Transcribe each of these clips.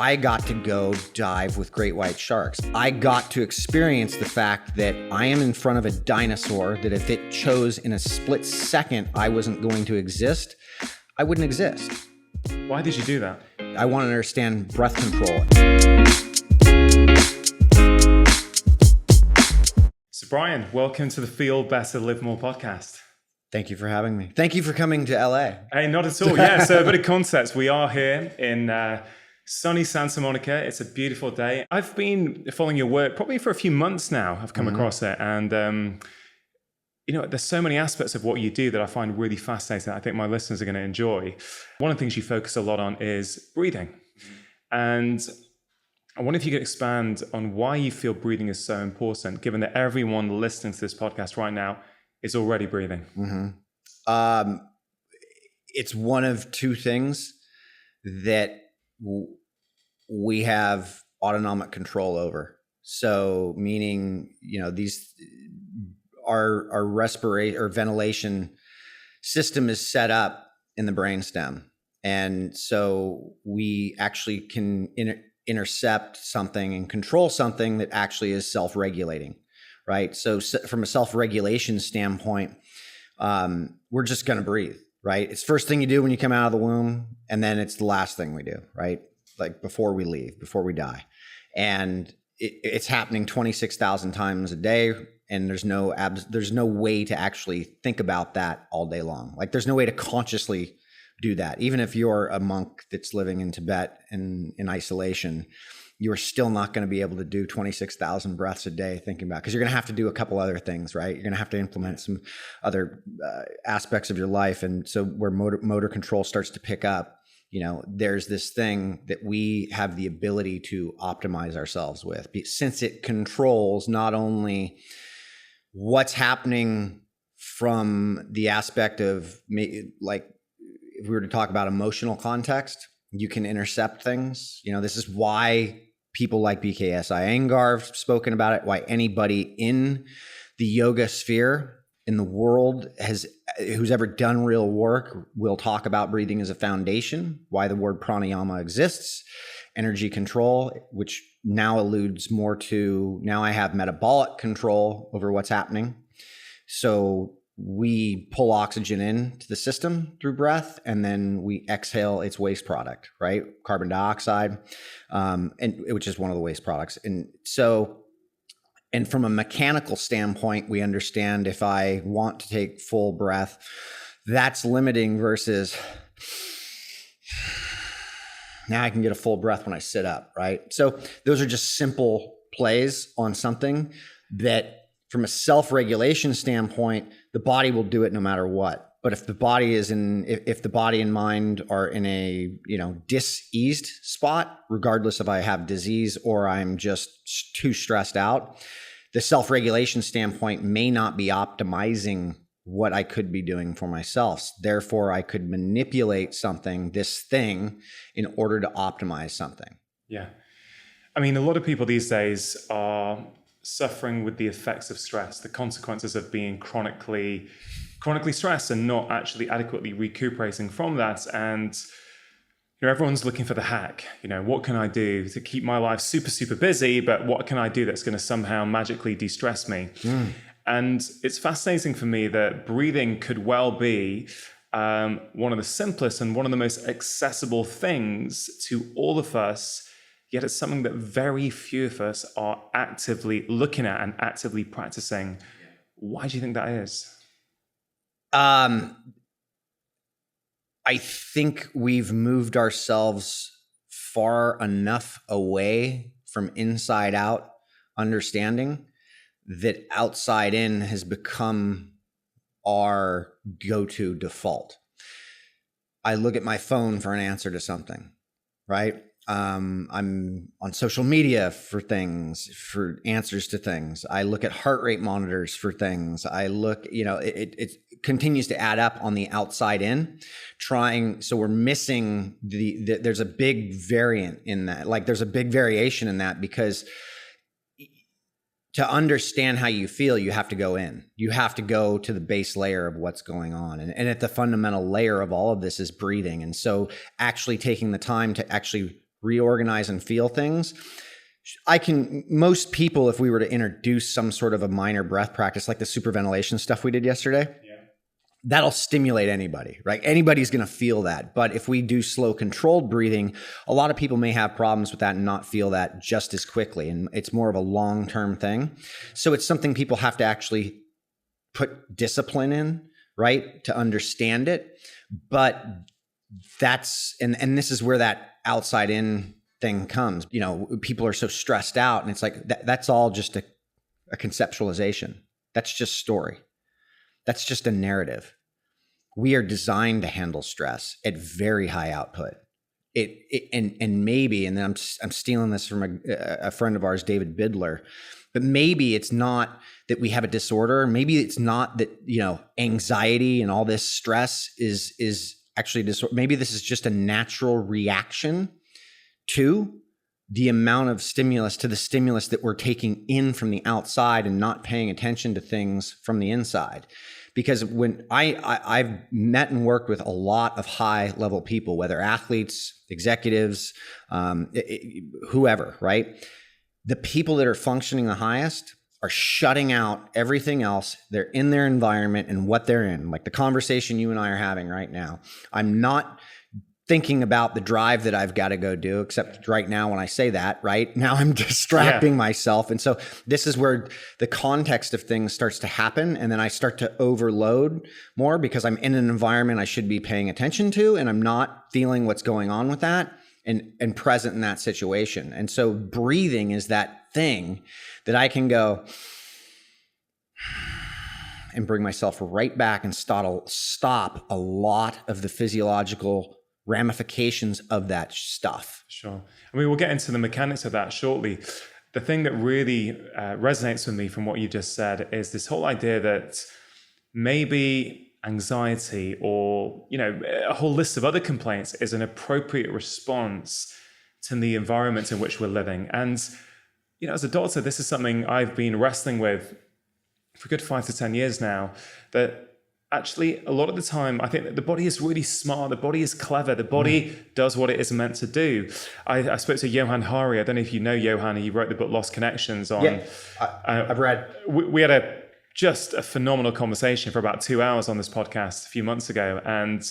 I got to go dive with great white sharks. I got to experience the fact that I am in front of a dinosaur that if it chose in a split second I wasn't going to exist, I wouldn't exist. Why did you do that? I want to understand breath control. So Bryan, welcome to the Feel Better, Live More podcast. Thank you for having me. Thank you for coming to LA. Hey, not at all. Yeah, so a bit of context. We are here in sunny Santa Monica. It's a beautiful day. I've been following your work probably for a few months now. I've come across it. And, there's so many aspects of what you do that I find really fascinating. I think my listeners are going to enjoy. One of the things you focus a lot on is breathing. And I wonder if you could expand on why you feel breathing is so important, given that everyone listening to this podcast right now is already breathing. It's one of two things that we have autonomic control over. So meaning, these our respiration or ventilation system is set up in the brainstem. And so we actually can intercept something and control something that actually is self-regulating, right? So from a self-regulation standpoint, we're just going to breathe, right? It's first thing you do when you come out of the womb, and then it's the last thing we do, right? Like before we leave, before we die. And it's happening 26,000 times a day, and there's no way to actually think about that all day long. Like there's no way to consciously do that. Even if you're a monk that's living in Tibet in isolation, you're still not going to be able to do 26,000 breaths a day thinking about, because you're going to have to do a couple other things, right? You're going to have to implement some other aspects of your life. And so where motor control starts to pick up, there's this thing that we have the ability to optimize ourselves with, since it controls not only what's happening from the aspect of, like, if we were to talk about emotional context, you can intercept things. This is why people like BKS Iyengar have spoken about it, why anybody in the yoga sphere in the world who's ever done real work will talk about breathing as a foundation, why the word pranayama exists, energy control, which now alludes more to, now I have metabolic control over what's happening. So we pull oxygen into the system through breath, and then we exhale its waste product, right? Carbon dioxide, and which is one of the waste products. And from a mechanical standpoint, we understand if I want to take full breath, that's limiting versus now I can get a full breath when I sit up, right? So those are just simple plays on something that from a self-regulation standpoint, the body will do it no matter what. But if the body if the body and mind are in a, diseased spot, regardless if I have disease or I'm just too stressed out, the self-regulation standpoint may not be optimizing what I could be doing for myself. Therefore, I could manipulate this thing, in order to optimize something. Yeah. I mean, a lot of people these days are suffering with the effects of stress, the consequences of being chronically stressed and not actually adequately recuperating from that. And everyone's looking for the hack. What can I do to keep my life super, super busy, but what can I do that's going to somehow magically de-stress me? And it's fascinating for me that breathing could well be one of the simplest and one of the most accessible things to all of us, yet it's something that very few of us are actively looking at and actively practicing. Why do you think that is? I think we've moved ourselves far enough away from inside out understanding that outside in has become our go-to default. I look at my phone for an answer to something, right? I'm on social media for answers to things. I look at heart rate monitors for things. I look, it continues to add up on the outside in so we're missing there's a big variant in that. Like there's a big variation in that, because to understand how you feel, you have to go in. You have to go to the base layer of what's going on. And at the fundamental layer of all of this is breathing. And so actually taking the time to actually reorganize and feel things. Most people, if we were to introduce some sort of a minor breath practice, like the superventilation stuff we did yesterday, that'll stimulate anybody, right? Anybody's going to feel that. But if we do slow controlled breathing, a lot of people may have problems with that and not feel that just as quickly. And it's more of a long-term thing. So it's something people have to actually put discipline in, right? To understand it. But that's, and this is where that outside in thing comes. You know, people are so stressed out, and it's like, that's all just a conceptualization. That's just story. That's just a narrative. We are designed to handle stress at very high output. And maybe, and then I'm stealing this from a friend of ours, David Bidler, but maybe it's not that we have a disorder. Maybe it's not that, you know, anxiety and all this stress is actually a disorder. Maybe this is just a natural reaction to the amount of stimulus, to the stimulus that we're taking in from the outside and not paying attention to things from the inside. Because when I've met and worked with a lot of high level people, whether athletes, executives, whoever, right? The people that are functioning the highest are shutting out everything else. They're in their environment and what they're in. Like the conversation you and I are having right now. I'm not thinking about the drive that I've got to go do, except right now when I say that, right now I'm distracting myself. And so this is where the context of things starts to happen. And then I start to overload more because I'm in an environment I should be paying attention to, and I'm not feeling what's going on with that and present in that situation. And so breathing is that thing that I can go and bring myself right back and stop a lot of the physiological ramifications of that stuff. Sure. I mean, we'll get into the mechanics of that shortly. The thing that really resonates with me from what you just said is this whole idea that maybe anxiety or, you know, a whole list of other complaints is an appropriate response to the environment in which we're living. And, you know, as a doctor, this is something I've been wrestling with for a good 5 to 10 years now, that actually, a lot of the time, I think that the body is really smart. The body is clever. The body does what it is meant to do. I spoke to Johan Hari. I don't know if you know Johan. He wrote the book Lost Connections on. Yeah, I've read. We had just a phenomenal conversation for about 2 hours on this podcast a few months ago. And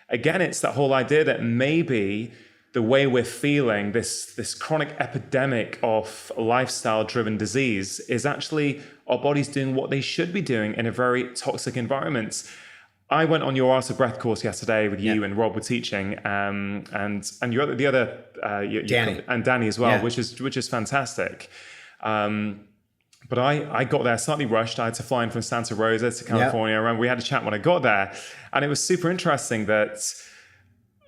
again, it's that whole idea that maybe the way we're feeling, this chronic epidemic of lifestyle-driven disease, is actually our bodies doing what they should be doing in a very toxic environment. I went on your Art of Breath course yesterday with you and Rob were teaching, and the other Danny and Danny as well, which is fantastic. But I got there slightly rushed. I had to fly in from Santa Rosa to California. And we had a chat when I got there, and it was super interesting that,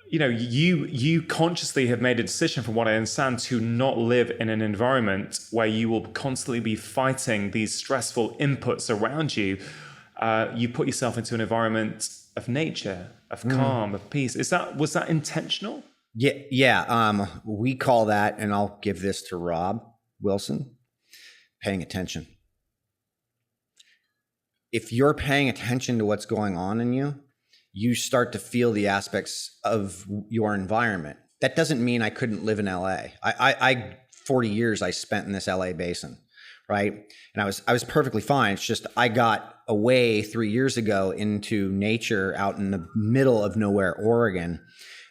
you know, you consciously have made a decision, from what I understand, to not live in an environment where you will constantly be fighting these stressful inputs around you. You put yourself into an environment of nature, of calm, of peace. Was that intentional? Yeah. We call that, and I'll give this to Rob Wilson, paying attention. If you're paying attention to what's going on in you, you start to feel the aspects of your environment. That doesn't mean I couldn't live in LA. I 40 years I spent in this LA basin, right? And I was perfectly fine. It's just I got away 3 years ago into nature out in the middle of nowhere, Oregon,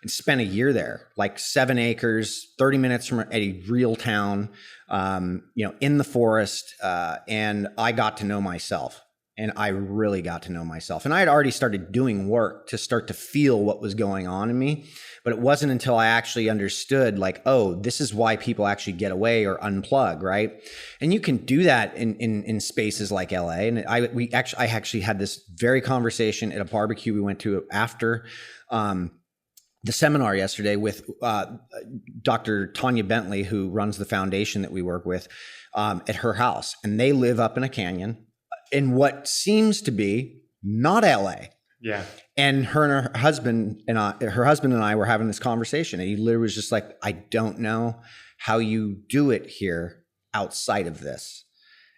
and spent a year there, like 7 acres, 30 minutes from a real town, in the forest. And I got to know myself. And I really got to know myself. And I had already started doing work to start to feel what was going on in me. But it wasn't until I actually understood, like, oh, this is why people actually get away or unplug, right? And you can do that in spaces like LA. And I actually had this very conversation at a barbecue we went to after the seminar yesterday with Dr. Tanya Bentley, who runs the foundation that we work with, at her house. And they live up in a canyon in what seems to be not LA. Yeah. And her husband and I were having this conversation, and he literally was just like, I don't know how you do it here outside of this.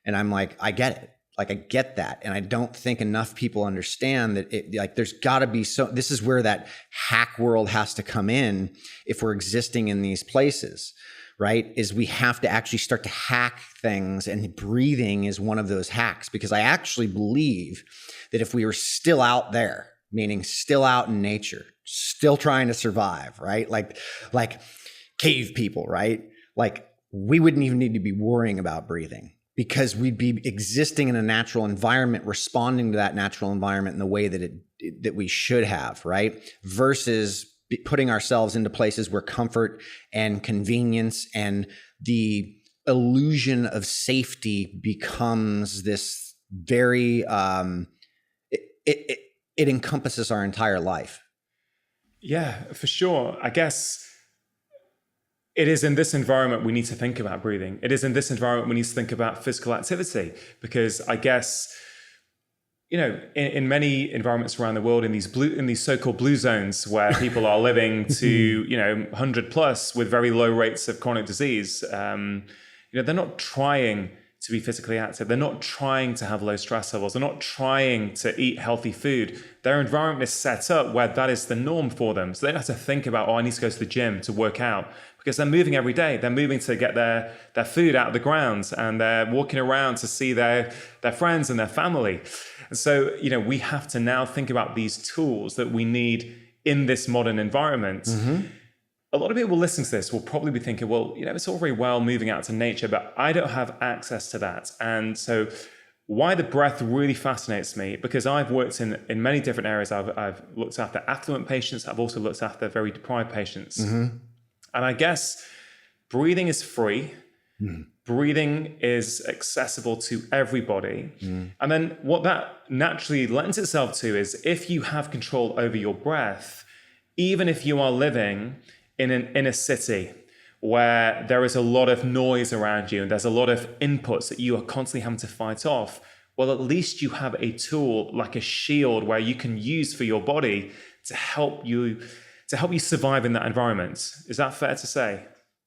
And I'm like, I get it. Like I get that. And I don't think enough people understand that there's gotta be this is where that hack world has to come in if we're existing in these places, right? Is we have to actually start to hack things, and breathing is one of those hacks, because I actually believe that if we were still out there, meaning still out in nature, still trying to survive, right? Like cave people, right? Like we wouldn't even need to be worrying about breathing, because we'd be existing in a natural environment, responding to that natural environment in the way that we should have, right? Versus putting ourselves into places where comfort and convenience and the illusion of safety becomes this very, it encompasses our entire life. Yeah, for sure. I guess it is in this environment we need to think about breathing. It is in this environment we need to think about physical activity, because I guess, in many environments around the world, in these so-called blue zones where people are living to 100 plus with very low rates of chronic disease, they're not trying to be physically active. They're not trying to have low stress levels. They're not trying to eat healthy food. Their environment is set up where that is the norm for them. So they don't have to think about, I need to go to the gym to work out, because they're moving every day. They're moving to get their food out of the ground, and they're walking around to see their friends and their family. And so, we have to now think about these tools that we need in this modern environment. Mm-hmm. A lot of people listening to this will probably be thinking, well, it's all very well moving out to nature, but I don't have access to that. And so why the breath really fascinates me, because I've worked in many different areas. I've looked after affluent patients. I've also looked after very deprived patients. Mm-hmm. And I guess breathing is free. Mm. Breathing is accessible to everybody. Mm. And then what that naturally lends itself to is, if you have control over your breath, even if you are living in an inner city where there is a lot of noise around you and there's a lot of inputs that you are constantly having to fight off, well, at least you have a tool like a shield where you can use for your body to help you survive in that environment. Is that fair to say?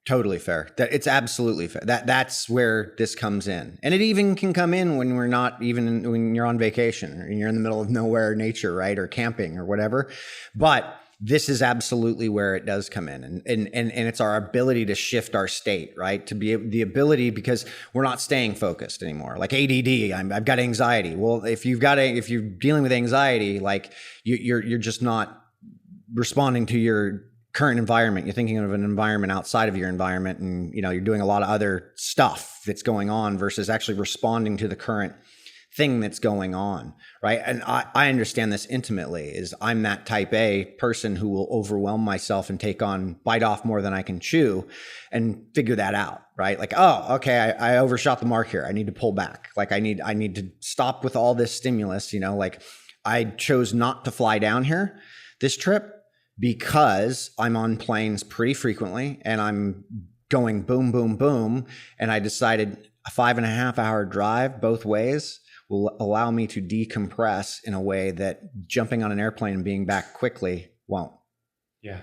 Totally fair. It's absolutely fair. That's where this comes in. And it even can come in when when you're on vacation, or you're in the middle of nowhere nature, right? Or camping or whatever. But this is absolutely where it does come in. And it's our ability to shift our state, right? To be the ability, because we're not staying focused anymore. Like ADD, I've got anxiety. Well, if you're dealing with anxiety, like you're just not responding to your current environment. You're thinking of an environment outside of your environment, and you're doing a lot of other stuff that's going on versus actually responding to the current thing that's going on, right? And I understand this intimately. Is I'm that type A person who will overwhelm myself and bite off more than I can chew, and figure that out, right? Like, oh, okay, I overshot the mark here. I need to pull back. Like I need to stop with all this stimulus. Like I chose not to fly down here this trip, because I'm on planes pretty frequently and I'm going boom, boom, boom. And I decided a 5.5 hour drive both ways will allow me to decompress in a way that jumping on an airplane and being back quickly won't. Yeah.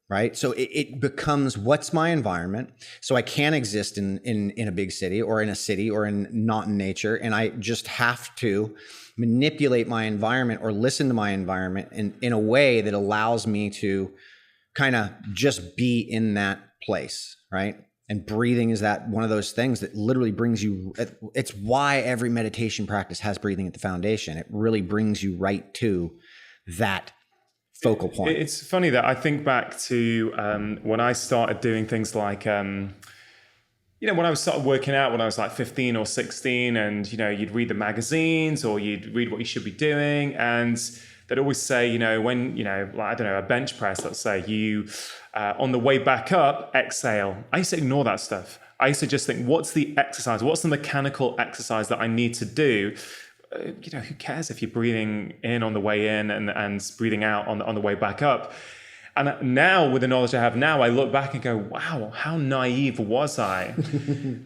Right. So it becomes, what's my environment? So I can exist in a big city or in a city or not in nature. And I just have to manipulate my environment or listen to my environment in a way that allows me to kind of just be in that place, right? And breathing is that one of those things that literally brings you, it's why every meditation practice has breathing at the foundation. It really brings you right to that focal point. It's funny that I think back to when I started doing things like, when I started working out when I was like 15 or 16, and, you'd read the magazines or you'd read what you should be doing. And they'd always say, when, like, I don't know, a bench press, let's say, you, on the way back up, exhale. I used to ignore that stuff. I used to just think, what's the exercise? What's the mechanical exercise that I need to do? Who cares if you're breathing in on the way in and breathing out on the way back up? And now, with the knowledge I have now, I look back and go, wow, how naive was I?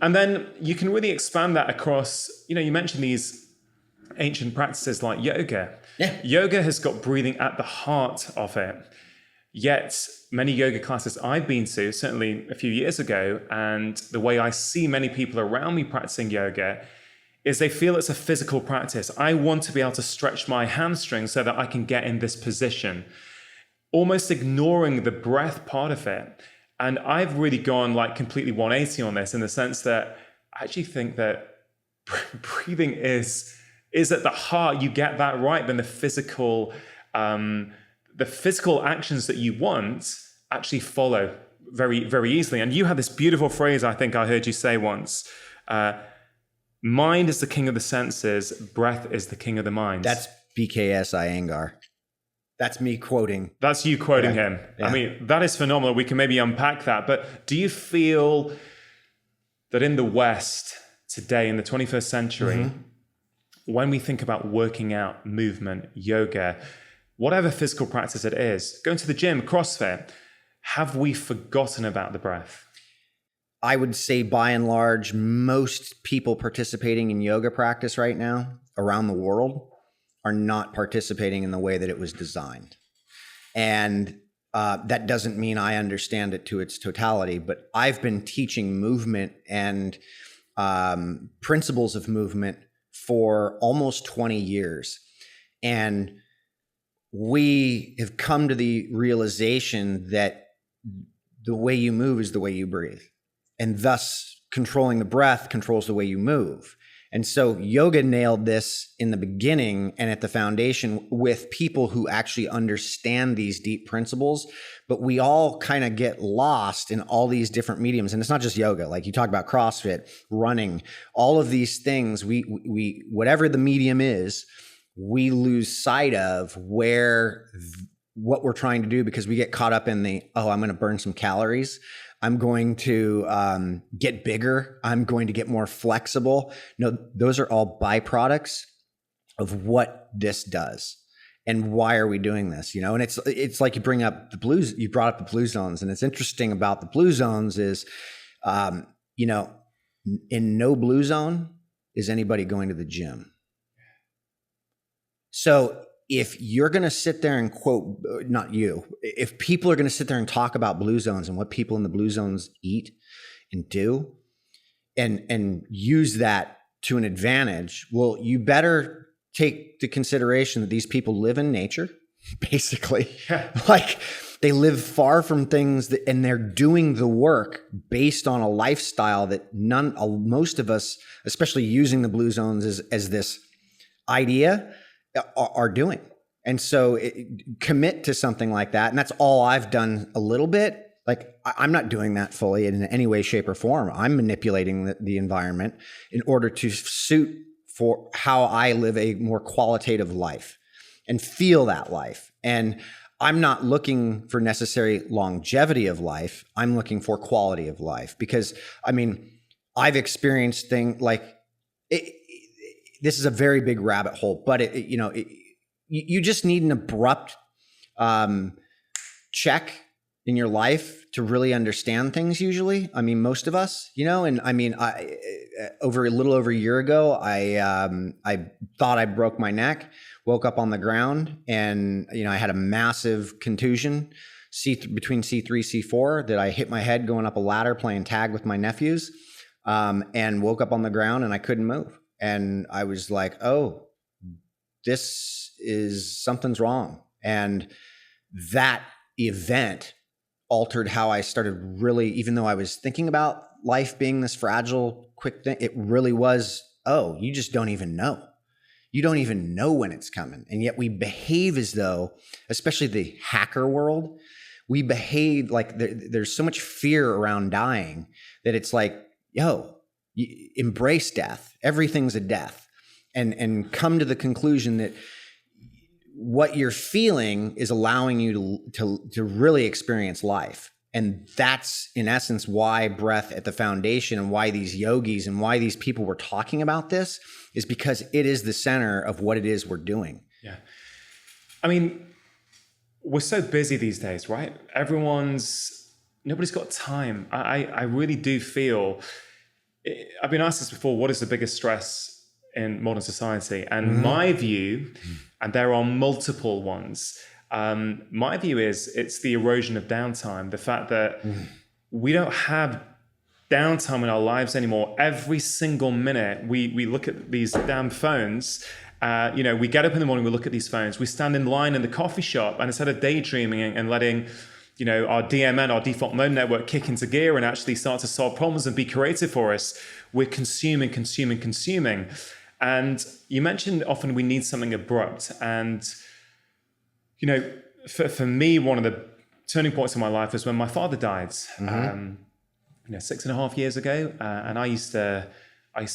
And then you can really expand that across, you mentioned these ancient practices like yoga. Yeah. Yoga has got breathing at the heart of it. Yet many yoga classes I've been to, certainly a few years ago, and the way I see many people around me practicing yoga, is they feel it's a physical practice. I want to be able to stretch my hamstrings so that I can get in this position, almost ignoring the breath part of it. And I've really gone like completely 180 on this, in the sense that I actually think that breathing is at the heart. You get that right, then the physical actions that you want actually follow very, very easily. And you had this beautiful phrase, I think I heard you say once, mind is the king of the senses, breath is the king of the mind. That's BKS Iyengar. That's me quoting. That's you quoting him. Yeah. I mean, that is phenomenal. We can maybe unpack that. But do you feel that in the West today, in the 21st century, when we think about working out, movement, yoga, whatever physical practice it is, going to the gym, CrossFit, have we forgotten about the breath? I would say by and large, most people participating in yoga practice right now around the world are not participating in the way that it was designed. And that doesn't mean I understand it to its totality, but I've been teaching movement and principles of movement for almost 20 years. And we have come to the realization that the way you move is the way you breathe. And thus, controlling the breath controls the way you move. And so yoga nailed this in the beginning and at the foundation with people who actually understand these deep principles. But we all kind of get lost in all these different mediums. And it's not just yoga. Like you talk about CrossFit, running, all of these things, we whatever the medium is, we lose sight of what we're trying to do, because we get caught up in I'm going to burn some calories. I'm going to get bigger. I'm going to get more flexible. No, those are all byproducts of what this does. And why are we doing this? You know, and it's like you brought up the blue zones. And it's interesting about the blue zones is, in no blue zone is anybody going to the gym. So if you're going to sit there and quote, not you, if people are going to sit there and talk about blue zones and what people in the blue zones eat and do and use that to an advantage, well, you better take the consideration that these people live in nature, basically. Yeah. Like they live far from things and they're doing the work based on a lifestyle that most of us, especially using the blue zones as this idea, are doing. And so commit to something like that. And that's all I've done a little bit. Like I'm not doing that fully in any way, shape or form. I'm manipulating the environment in order to suit for how I live a more qualitative life and feel that life. And I'm not looking for necessary longevity of life. I'm looking for quality of life, because I mean, I've experienced things like this is a very big rabbit hole, but you just need an abrupt check in your life to really understand things. Usually, I mean, most of us, and I mean, a little over a year ago, I thought I broke my neck, woke up on the ground, and I had a massive contusion, between C3, C4, that I hit my head going up a ladder playing tag with my nephews, and woke up on the ground and I couldn't move. And I was like, oh, something's wrong. And that event altered how I started really, even though I was thinking about life being this fragile, quick thing, it really was, oh, you just don't even know. You don't even know when it's coming. And yet we behave as though, especially the hacker world, we behave like there's so much fear around dying that it's like, embrace death. Everything's a death, and come to the conclusion that what you're feeling is allowing you to really experience life. And that's in essence why breath at the foundation, and why these yogis and why these people were talking about this, is because it is the center of what it is we're doing. Yeah. I mean, we're so busy these days, right? Nobody's got time. I really do feel, I've been asked this before, what is the biggest stress in modern society? And my view, and there are multiple ones, my view is it's the erosion of downtime. The fact that we don't have downtime in our lives anymore. Every single minute we look at these damn phones. We get up in the morning, we look at these phones, we stand in line in the coffee shop, and instead of daydreaming and letting our DMN, our default mode network, kick into gear and actually start to solve problems and be creative for us, we're consuming. And you mentioned often we need something abrupt. And, for me, one of the turning points in my life was when my father died, 6.5 years ago. And I used to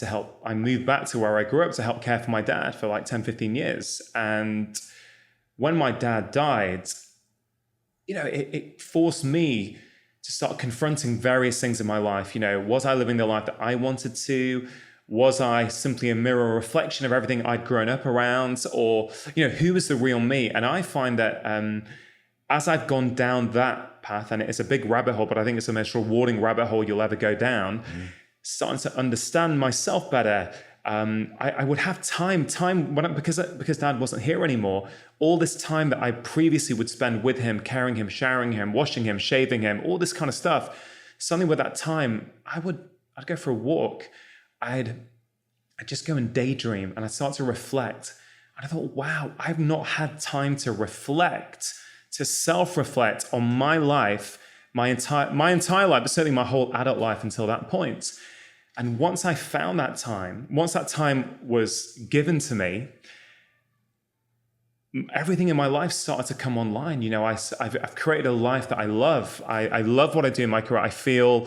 help, I moved back to where I grew up to help care for my dad for like 10, 15 years. And when my dad died, it forced me to start confronting various things in my life. Was I living the life that I wanted to? Was I simply a mirror reflection of everything I'd grown up around? Or, who was the real me? And I find that as I've gone down that path, and it's a big rabbit hole, but I think it's the most rewarding rabbit hole you'll ever go down, starting to understand myself better. I would have time because Dad wasn't here anymore. All this time that I previously would spend with him, carrying him, showering him, washing him, shaving him, all this kind of stuff. Suddenly with that time, I'd go for a walk. I'd just go and daydream, and I'd start to reflect. And I thought, wow, I've not had time to reflect, to self-reflect on my life, my entire life, but certainly my whole adult life until that point. And once I found that time, once that time was given to me, everything in my life started to come online. I've created a life that I love. I love what I do in my career. I feel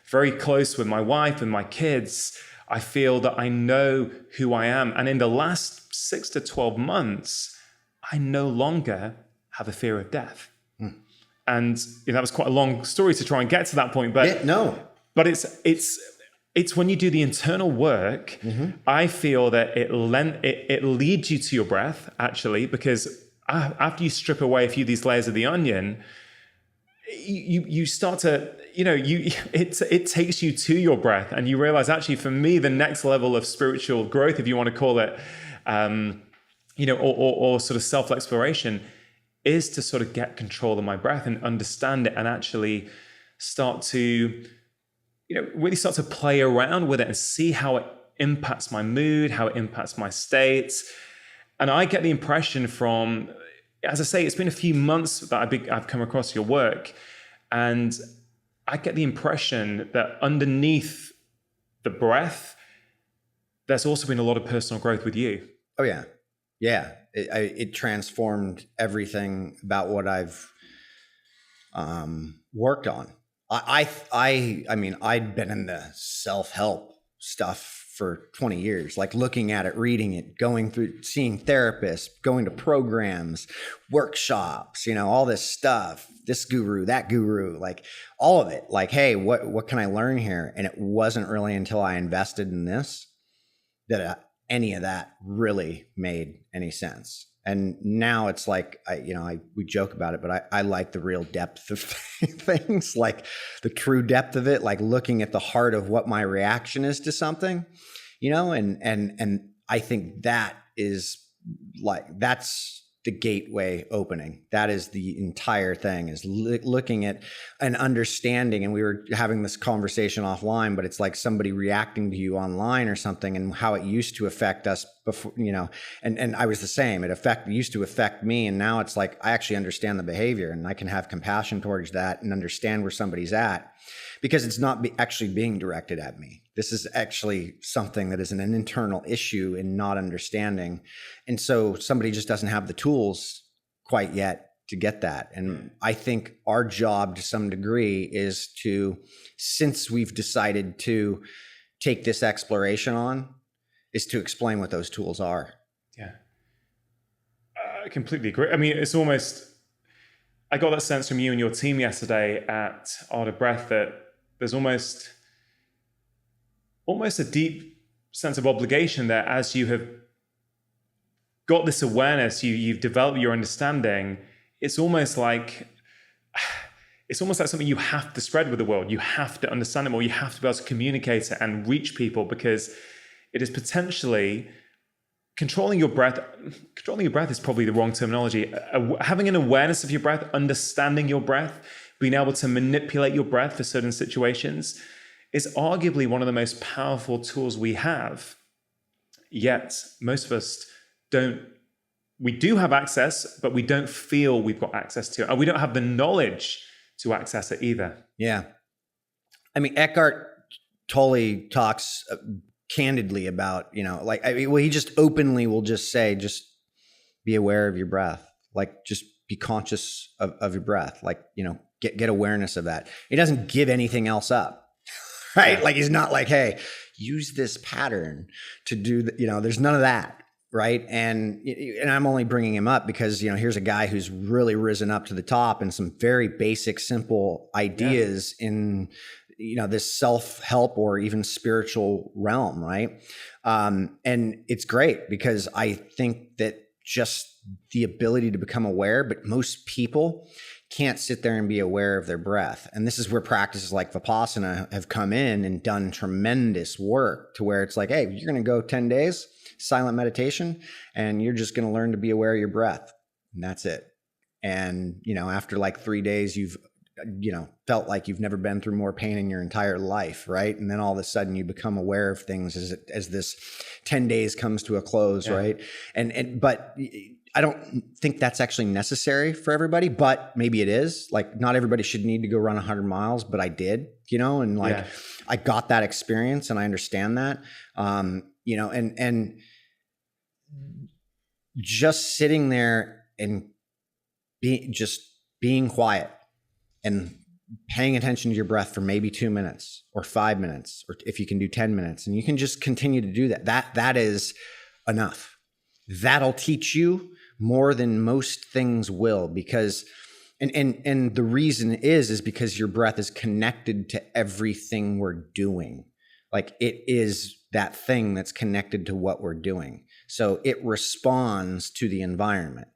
very close with my wife and my kids. I feel that I know who I am. And in the last 6 to 12 months, I no longer have a fear of death. And that was quite a long story to try and get to that point. But But it's when you do the internal work, I feel that it leads you to your breath, actually, because after you strip away a few of these layers of the onion, you start to, it takes you to your breath, and you realize, actually, for me, the next level of spiritual growth, if you want to call it, or sort of self-exploration, is to sort of get control of my breath and understand it, and actually start to really start to play around with it and see how it impacts my mood, how it impacts my states. And I get the impression from, as I say, it's been a few months that I've come across your work, and I get the impression that underneath the breath, there's also been a lot of personal growth with you. Oh, yeah. Yeah. It transformed everything about what I've worked on. I mean, I'd been in the self-help stuff for 20 years, like looking at it, reading it, going through, seeing therapists, going to programs, workshops, all this stuff, this guru, that guru, like all of it, like, hey, what can I learn here? And it wasn't really until I invested in this that any of that really made any sense. And now it's like, we joke about it, but I like the real depth of things, like the true depth of it, like looking at the heart of what my reaction is to something, and I think that is that's the gateway opening. That is the entire thing, is looking at and understanding. And we were having this conversation offline, but it's like somebody reacting to you online or something, and how it used to affect us before, and I was the same. It used to affect me. And now it's like, I actually understand the behavior, and I can have compassion towards that and understand where somebody's at, because it's not actually being directed at me. This is actually something that is an internal issue in not understanding. And so somebody just doesn't have the tools quite yet to get that. And I think our job to some degree is to, since we've decided to take this exploration on, is to explain what those tools are. Yeah. I completely agree. I mean, it's almost, I got that sense from you and your team yesterday at Art of Breath that there's almost a deep sense of obligation there, as you have got this awareness, you've developed your understanding. It's almost like something you have to spread with the world. You have to understand it more. You have to be able to communicate it and reach people, because it is potentially controlling your breath. Controlling your breath is probably the wrong terminology. Having an awareness of your breath, understanding your breath, being able to manipulate your breath for certain situations is arguably one of the most powerful tools we have. Yet most of us we do have access, but we don't feel we've got access to it. And we don't have the knowledge to access it either. Yeah. I mean, Eckhart Tolle talks candidly about, he just openly will just say, just be aware of your breath. Like, just be conscious of your breath. Like, get awareness of that. He doesn't give anything else up, right? Like, he's not like, hey, use this pattern to do there's none of that. Right. And I'm only bringing him up because, here's a guy who's really risen up to the top and some very basic, simple ideas in, this self-help or even spiritual realm. Right. And it's great because I think that just the ability to become aware, but most people can't sit there and be aware of their breath. And this is where practices like Vipassana have come in and done tremendous work to where it's like, hey, you're going to go 10 days. Silent meditation, and you're just going to learn to be aware of your breath. And that's it. And, after like 3 days, you've, felt like you've never been through more pain in your entire life. Right. And then all of a sudden you become aware of things as this 10 days comes to a close. Yeah. Right. But I don't think that's actually necessary for everybody, but maybe it is. Like, not everybody should need to go run 100 miles, but I did, and I got that experience and I understand that. And just sitting there and being quiet and paying attention to your breath for maybe 2 minutes or 5 minutes, or if you can do 10 minutes, and you can just continue to do that is enough. That'll teach you more than most things will, because and the reason is because your breath is connected to everything we're doing. Like, it is that thing that's connected to what we're doing. So it responds to the environment.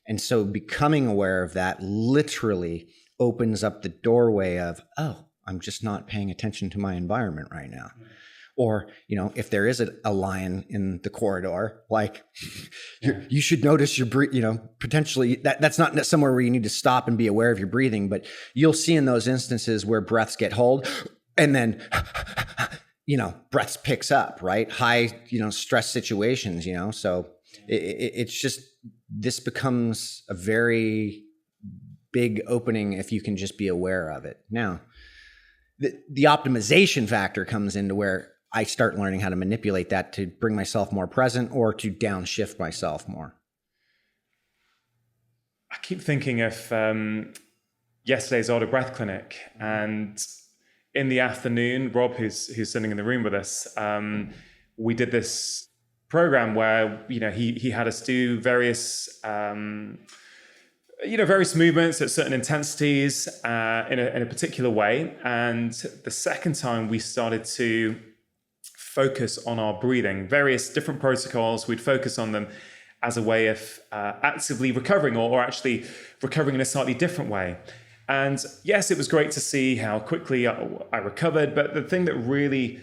And so becoming aware of that literally opens up the doorway of, oh, I'm just not paying attention to my environment right now. Or, if there is a lion in the corridor, like you should notice your potentially that's not somewhere where you need to stop and be aware of your breathing, but you'll see in those instances where breaths get hold and then breaths picks up, right? High, stress situations, so it's just, this becomes a very big opening if you can just be aware of it. Now, the optimization factor comes into where I start learning how to manipulate that to bring myself more present or to downshift myself more. I keep thinking of yesterday's Auto Breath Clinic, and in the afternoon, Rob, who's sitting in the room with us, we did this program where he had us do various various movements at certain intensities in a particular way. And the second time we started to focus on our breathing, various different protocols, we'd focus on them as a way of actively recovering or actually recovering in a slightly different way. And yes, it was great to see how quickly I recovered. But the thing that really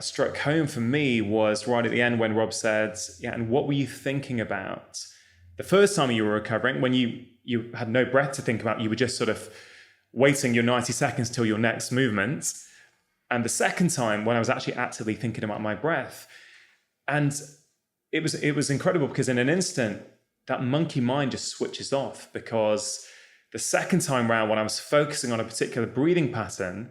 struck home for me was right at the end when Rob said, and what were you thinking about the first time you were recovering, when you had no breath to think about, you were just sort of waiting your 90 seconds till your next movement. And the second time when I was actually actively thinking about my breath. And it was incredible because in an instant, that monkey mind just switches off, because the second time round when I was focusing on a particular breathing pattern,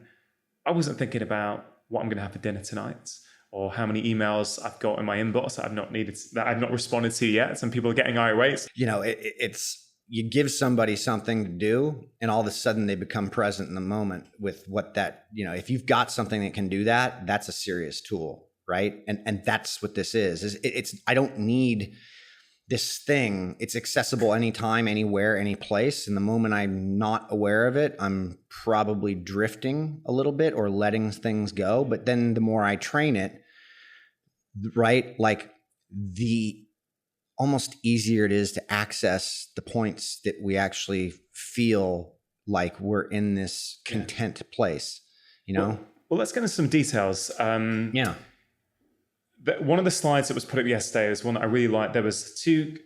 I wasn't thinking about what I'm going to have for dinner tonight, or how many emails I've got in my inbox that I've not responded to yet. Some people are getting irate. It's you give somebody something to do, and all of a sudden they become present in the moment with what that, if you've got something that can do that, that's a serious tool, right? And that's what this is. I don't need this thing. It's accessible anytime, anywhere, any place. And the moment I'm not aware of it, I'm probably drifting a little bit or letting things go. But then the more I train it, right, like the almost easier it is to access the points that we actually feel like we're in this content place, Well, let's get into some details. One of the slides that was put up yesterday was one that I really liked. There was two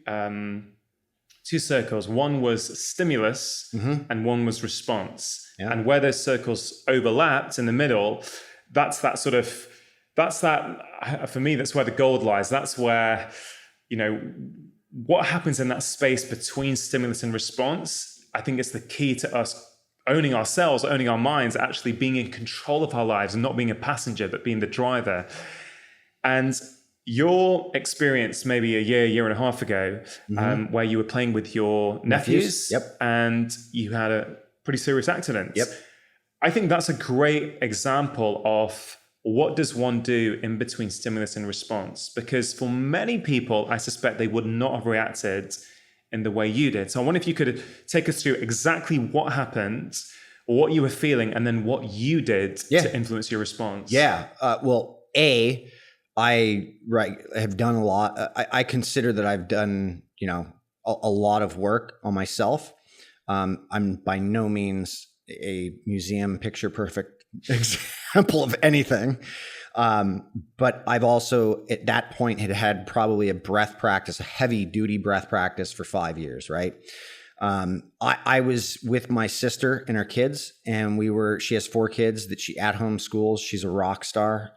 circles. One was stimulus and one was response. Yeah. And where those circles overlapped in the middle, that's that sort of, that's that, for me, that's where the gold lies. That's where, you know, what happens in that space between stimulus and response, I think it's the key to us owning ourselves, owning our minds, actually being in control of our lives and not being a passenger, but being the driver. And your experience maybe a year and a half ago, where you were playing with your nephews. Yep. And you had a pretty serious accident. Yep. I think that's a great example of what does one do in between stimulus and response? Because for many people, I suspect they would not have reacted in the way you did. So I wonder if you could take us through exactly what happened, what you were feeling, and then what you did to influence your response. Yeah. Well, I have done a lot. I consider that I've done, you know, a lot of work on myself. I'm by no means a museum picture perfect example of anything. But I've also at that point had probably a breath practice, a heavy duty breath practice for 5 years. Right. I was with my sister and her kids, and she has 4 kids that she at home schools. She's a rock star.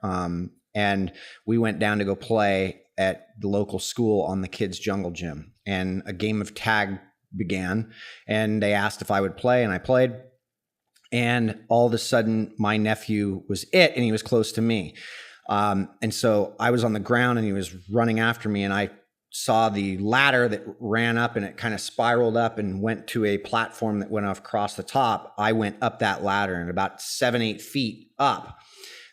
And we went down to go play at the local school on the kids' jungle gym, and a game of tag began, and they asked if I would play, and I played. And all of a sudden my nephew was and he was close to me. And so I was on the ground and he was running after me, and I saw the ladder that ran up and it kind of spiraled up and went to a platform that went across the top. I went up that ladder, and about 7-8 feet up,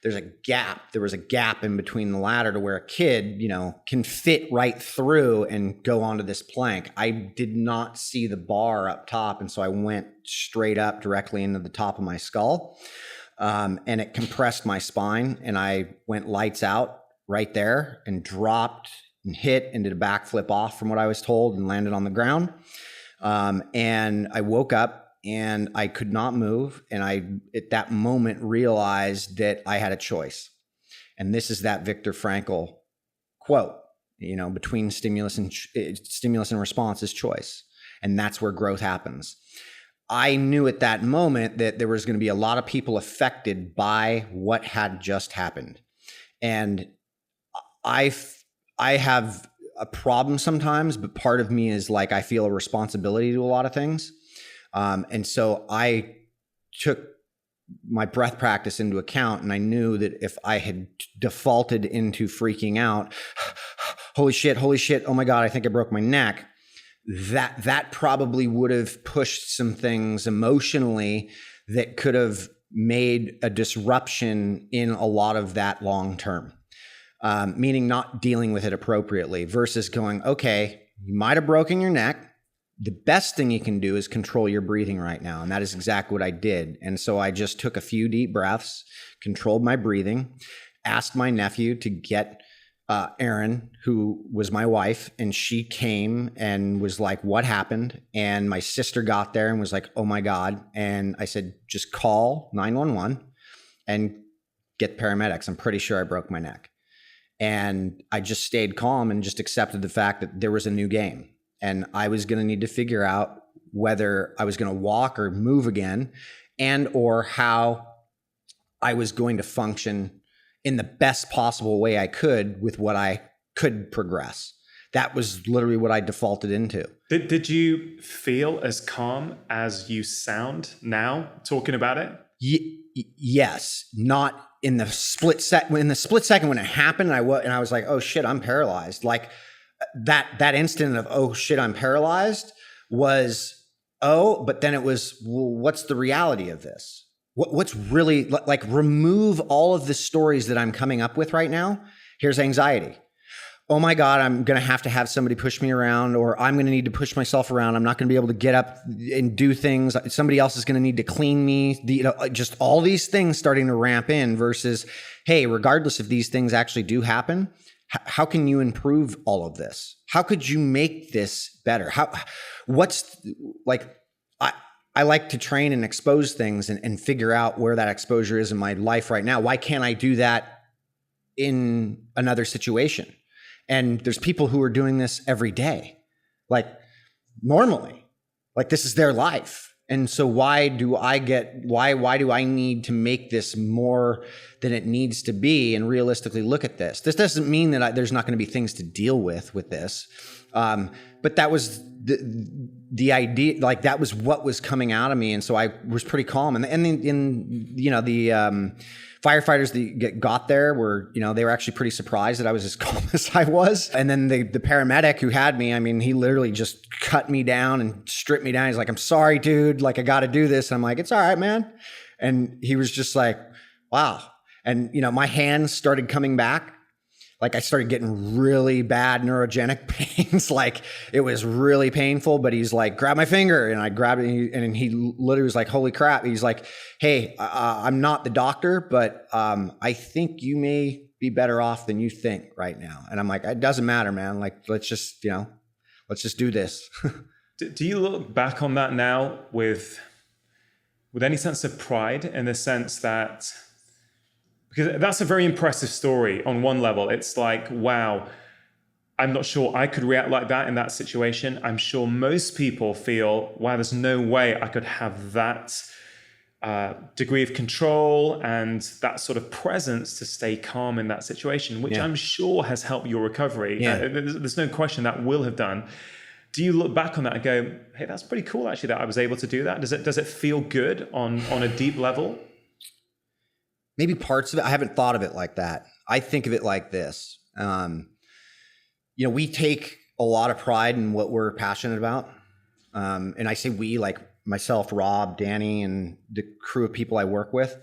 there's a gap. There was a gap in between the ladder to where a kid, you know, can fit right through and go onto this plank. I did not see the bar up top, and so I went straight up directly into the top of my skull, and it compressed my spine, and I went lights out right there and dropped and hit and did a backflip off from what I was told and landed on the ground. And I woke up, and I could not move. And I, at that moment, realized that I had a choice. And this is that Viktor Frankl quote, you know, between stimulus and response is choice. And that's where growth happens. I knew at that moment that there was going to be a lot of people affected by what had just happened. And I have a problem sometimes, but part of me is like, I feel a responsibility to a lot of things. And so I took my breath practice into account, and I knew that if I had defaulted into freaking out, holy shit, oh my God, I think I broke my neck, that probably would have pushed some things emotionally that could have made a disruption in a lot of that long term, meaning not dealing with it appropriately versus going, okay, you might have broken your neck. The best thing you can do is control your breathing right now. And that is exactly what I did. And so I just took a few deep breaths, controlled my breathing, asked my nephew to get Erin, who was my wife, and she came and was like, what happened? And my sister got there and was like, oh my God. And I said, just call 911 and get paramedics. I'm pretty sure I broke my neck. And I just stayed calm and just accepted the fact that there was a new game. And I was going to need to figure out whether I was going to walk or move again, and or how I was going to function in the best possible way I could with what I could progress. That was literally what I defaulted into. Did you feel as calm as you sound now talking about it? Yes, not in the split second. In the split second when it happened, I was like, "Oh shit, I'm paralyzed." Like that instant of "Oh shit, I'm paralyzed" was but then it was, well, what's the reality of this? What's really like? Remove all of the stories that I'm coming up with right now. Here's anxiety. Oh my God, I'm going to have somebody push me around, or I'm going to need to push myself around. I'm not going to be able to get up and do things. Somebody else is going to need to clean me. Just all these things starting to ramp in versus, hey, regardless if these things actually do happen, how can you improve all of this? How could you make this better? I like to train and expose things and figure out where that exposure is in my life right now. Why can't I do that in another situation? And there's people who are doing this every day, like normally, like this is their life. And so why do I need to make this more than it needs to be and realistically look at this. This doesn't mean that there's not going to be things to deal with this. But that was the idea, like that was what was coming out of me. And so I was pretty calm. And the firefighters that got there were, they were actually pretty surprised that I was as calm as I was. And then the paramedic who had me, I mean, he literally just cut me down and stripped me down. He's like, "I'm sorry, dude. Like, I got to do this." And I'm like, "It's all right, man." And he was just like, "Wow." And, my hands started coming back. Like, I started getting really bad neurogenic pains. Like, it was really painful, but he's like, "Grab my finger." And I grabbed it, and he literally was like, "Holy crap." He's like, "Hey, I'm not the doctor, but I think you may be better off than you think right now." And I'm like, "It doesn't matter, man. Like, let's just do this." Do you look back on that now with any sense of pride, in the sense that, because that's a very impressive story on one level. It's like, wow, I'm not sure I could react like that in that situation. I'm sure most people feel, wow, there's no way I could have that degree of control and that sort of presence to stay calm in that situation, which I'm sure has helped your recovery. Yeah. There's no question that will have done. Do you look back on that and go, "Hey, that's pretty cool actually that I was able to do that"? Does it feel good on a deep level? Maybe parts of it. I haven't thought of it like that. I think of it like this. We take a lot of pride in what we're passionate about. And I say we, like myself, Rob, Danny, and the crew of people I work with.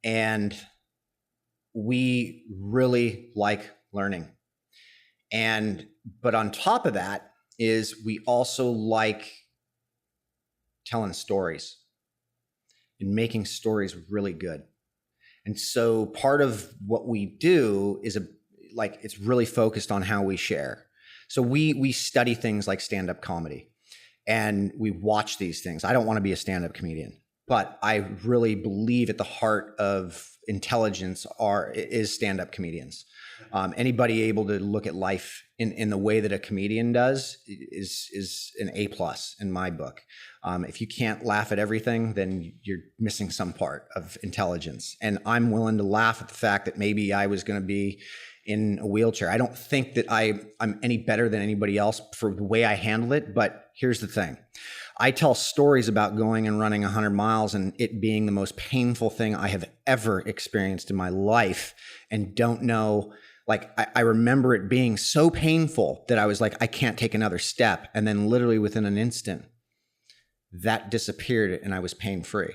And we really like learning. But on top of that is we also like telling stories and making stories really good. And so part of what we do is it's really focused on how we share. So we study things like stand-up comedy, and we watch these things. I don't want to be a stand-up comedian, but I really believe at the heart of intelligence is stand-up comedians. Anybody able to look at life in the way that a comedian does is an A+ in my book. If you can't laugh at everything, then you're missing some part of intelligence. And I'm willing to laugh at the fact that maybe I was going to be in a wheelchair. I don't think that I'm any better than anybody else for the way I handle it. But here's the thing. I tell stories about going and running 100 miles and it being the most painful thing I have ever experienced in my life, and don't know. Like, I remember it being so painful that I was like, I can't take another step. And then literally within an instant, that disappeared and I was pain-free.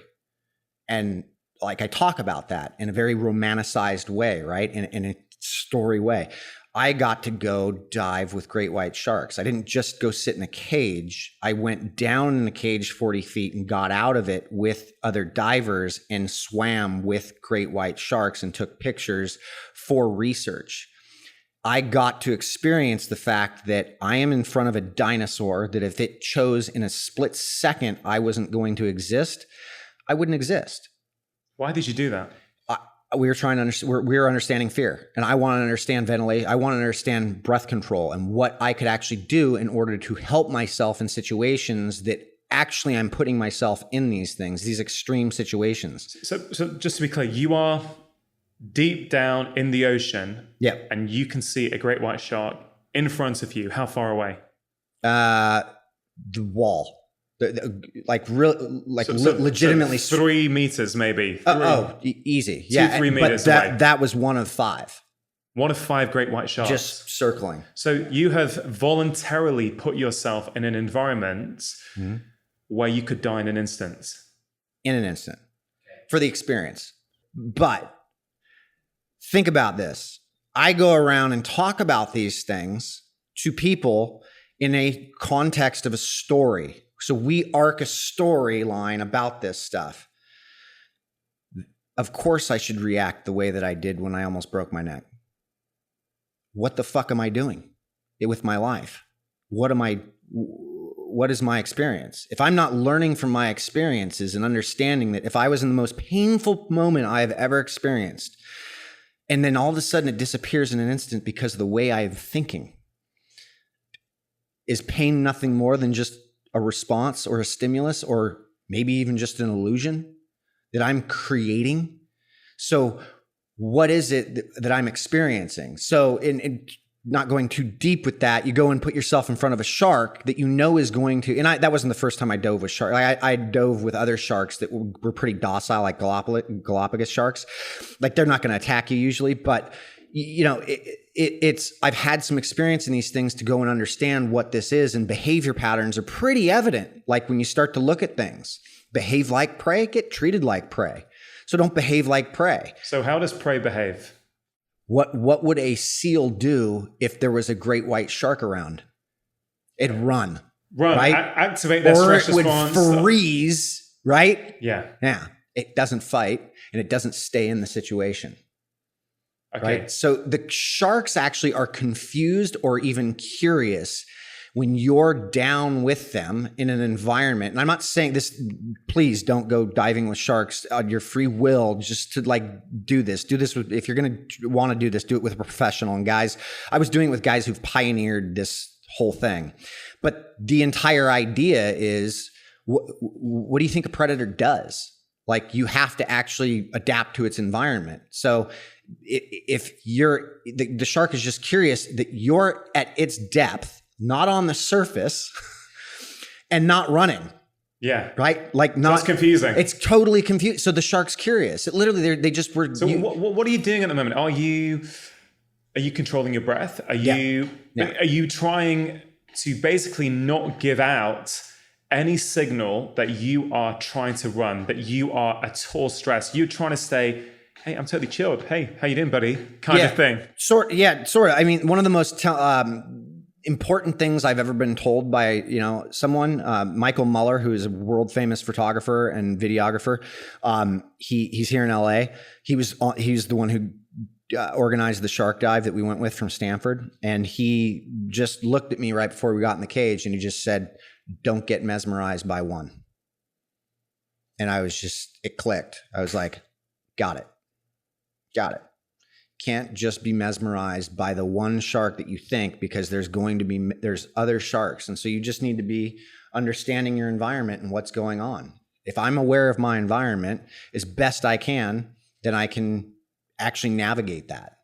And like, I talk about that in a very romanticized way, right? In a story way. I got to go dive with great white sharks. I didn't just go sit in a cage. I went down in a cage 40 feet and got out of it with other divers and swam with great white sharks and took pictures for research. I got to experience the fact that I am in front of a dinosaur that if it chose in a split second I wasn't going to exist, I wouldn't exist. Why did you do that? We were trying to understand, we're understanding fear, and I want to understand ventilation. I want to understand breath control and what I could actually do in order to help myself in situations that actually I'm putting myself in these things, these extreme situations. So just to be clear, you are deep down in the ocean, and you can see a great white shark in front of you. How far away? The wall. Legitimately 3 meters, maybe. Easy. 2-3 meters away. That was one of 5. One of 5 great white sharks. Just circling. So you have voluntarily put yourself in an environment where you could die in an instant. In an instant. For the experience. But think about this. I go around and talk about these things to people in a context of a story. So we arc a storyline about this stuff. Of course I should react the way that I did when I almost broke my neck. What the fuck am I doing with my life? What is my experience? If I'm not learning from my experiences and understanding that if I was in the most painful moment I have ever experienced, and then all of a sudden it disappears in an instant because of the way I'm thinking, is pain nothing more than just a response or a stimulus, or maybe even just an illusion that I'm creating? So what is it that I'm experiencing? So in not going too deep with that, you go and put yourself in front of a shark that you know is going to, and that wasn't the first time I dove with sharks. I dove with other sharks that were pretty docile, like Galapagos sharks. Like they're not going to attack you usually, but you know, it's, I've had some experience in these things to go and understand what this is, and behavior patterns are pretty evident. Like when you start to look at things, behave like prey, get treated like prey. So don't behave like prey. So how does prey behave? What would a seal do if there was a great white shark around? It'd run. Right? Activate their stress response. Or it would freeze, right? Yeah. Yeah. It doesn't fight, and it doesn't stay in the situation. Okay. Right? So the sharks actually are confused or even curious when you're down with them in an environment. And I'm not saying this, please don't go diving with sharks on your free will just to like do this. Do this with, if you're going to want to do this, do it with a professional. And guys, I was doing it with guys who've pioneered this whole thing. But the entire idea is, what do you think a predator does? Like you have to actually adapt to its environment. So if you're, the shark is just curious that you're at its depth, not on the surface, and not running. Yeah. Right? Like not. That's confusing. It's totally confused. So the shark's curious. It literally, they just were. So what are you doing at the moment? Are you controlling your breath? Are you trying to basically not give out any signal that you are trying to run, that you are at all stressed? You're trying to stay, hey, I'm totally chilled. Hey, how you doing, buddy? Kind of thing. Sort of. I mean, one of the most important things I've ever been told by, someone, Michael Muller, who is a world famous photographer and videographer. He's here in LA. He's the one who organized the shark dive that we went with from Stanford. And he just looked at me right before we got in the cage, and he just said, "Don't get mesmerized by one." And it clicked. I was like, got it. Can't just be mesmerized by the one shark that you think, because there's other sharks. And so you just need to be understanding your environment and what's going on. If I'm aware of my environment as best I can, then I can actually navigate that.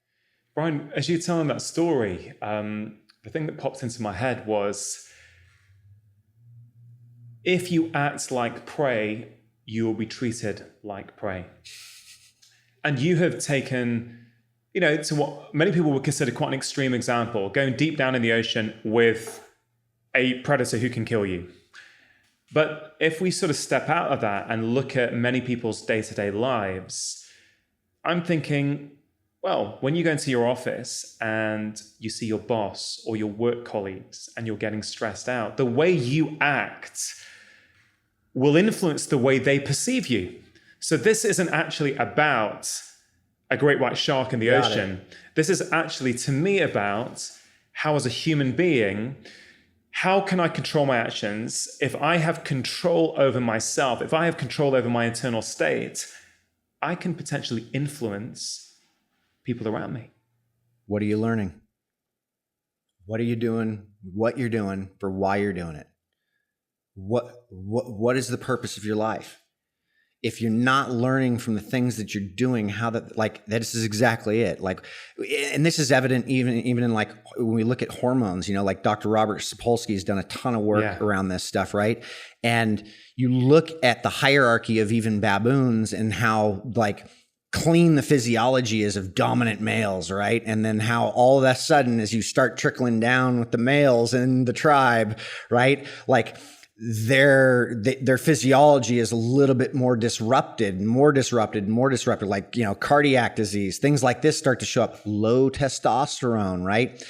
Bryan, as you're telling that story, the thing that popped into my head was, if you act like prey, you will be treated like prey. And you have taken, to what many people would consider quite an extreme example, going deep down in the ocean with a predator who can kill you. But if we sort of step out of that and look at many people's day-to-day lives, I'm thinking, well, when you go into your office and you see your boss or your work colleagues and you're getting stressed out, the way you act will influence the way they perceive you. So this isn't actually about a great white shark in the ocean. This is actually, to me, about how, as a human being, how can I control my actions? If I have control over myself, if I have control over my internal state, I can potentially influence people around me. What are you learning? What are you doing? What you're doing, for why you're doing it? What is the purpose of your life? If you're not learning from the things that you're doing, this is exactly it. And this is evident even in like when we look at hormones, like Dr. Robert Sapolsky has done a ton of work around this stuff, right? And you look at the hierarchy of even baboons and how like clean the physiology is of dominant males, right? And then how all of a sudden, as you start trickling down with the males in the tribe, right? Like their physiology is a little bit more disrupted, like, cardiac disease, things like this start to show up, low testosterone, right?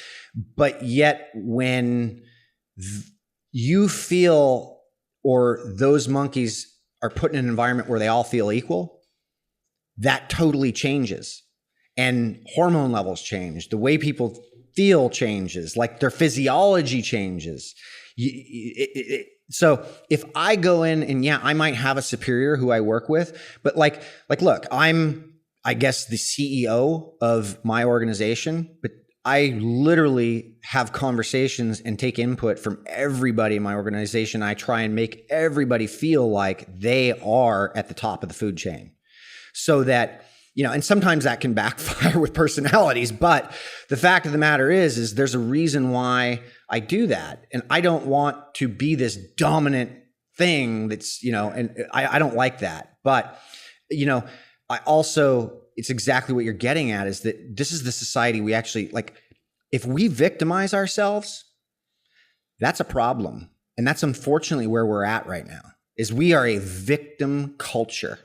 But yet when you feel, or those monkeys are put in an environment where they all feel equal, that totally changes. And hormone levels change. The way people feel changes, like their physiology changes. So if I go in and I might have a superior who I work with, but look, I'm, I guess, the CEO of my organization, but I literally have conversations and take input from everybody in my organization. I try and make everybody feel like they are at the top of the food chain, so that and sometimes that can backfire with personalities, but the fact of the matter is there's a reason why I do that. And I don't want to be this dominant thing that's, and I don't like that. But, I also, it's exactly what you're getting at, is that this is the society we actually, like, if we victimize ourselves, that's a problem. And that's unfortunately where we're at right now, is we are a victim culture.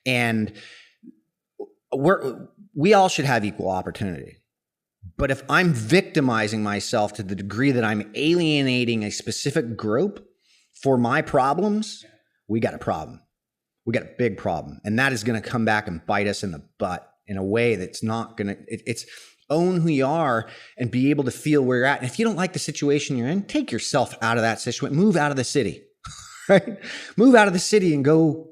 And we all should have equal opportunity. But if I'm victimizing myself to the degree that I'm alienating a specific group for my problems, we got a problem. We got a big problem. And that is going to come back and bite us in the butt in a way that's not going to, it's own who you are and be able to feel where you're at. And if you don't like the situation you're in, take yourself out of that situation, move out of the city, right? Move out of the city and go,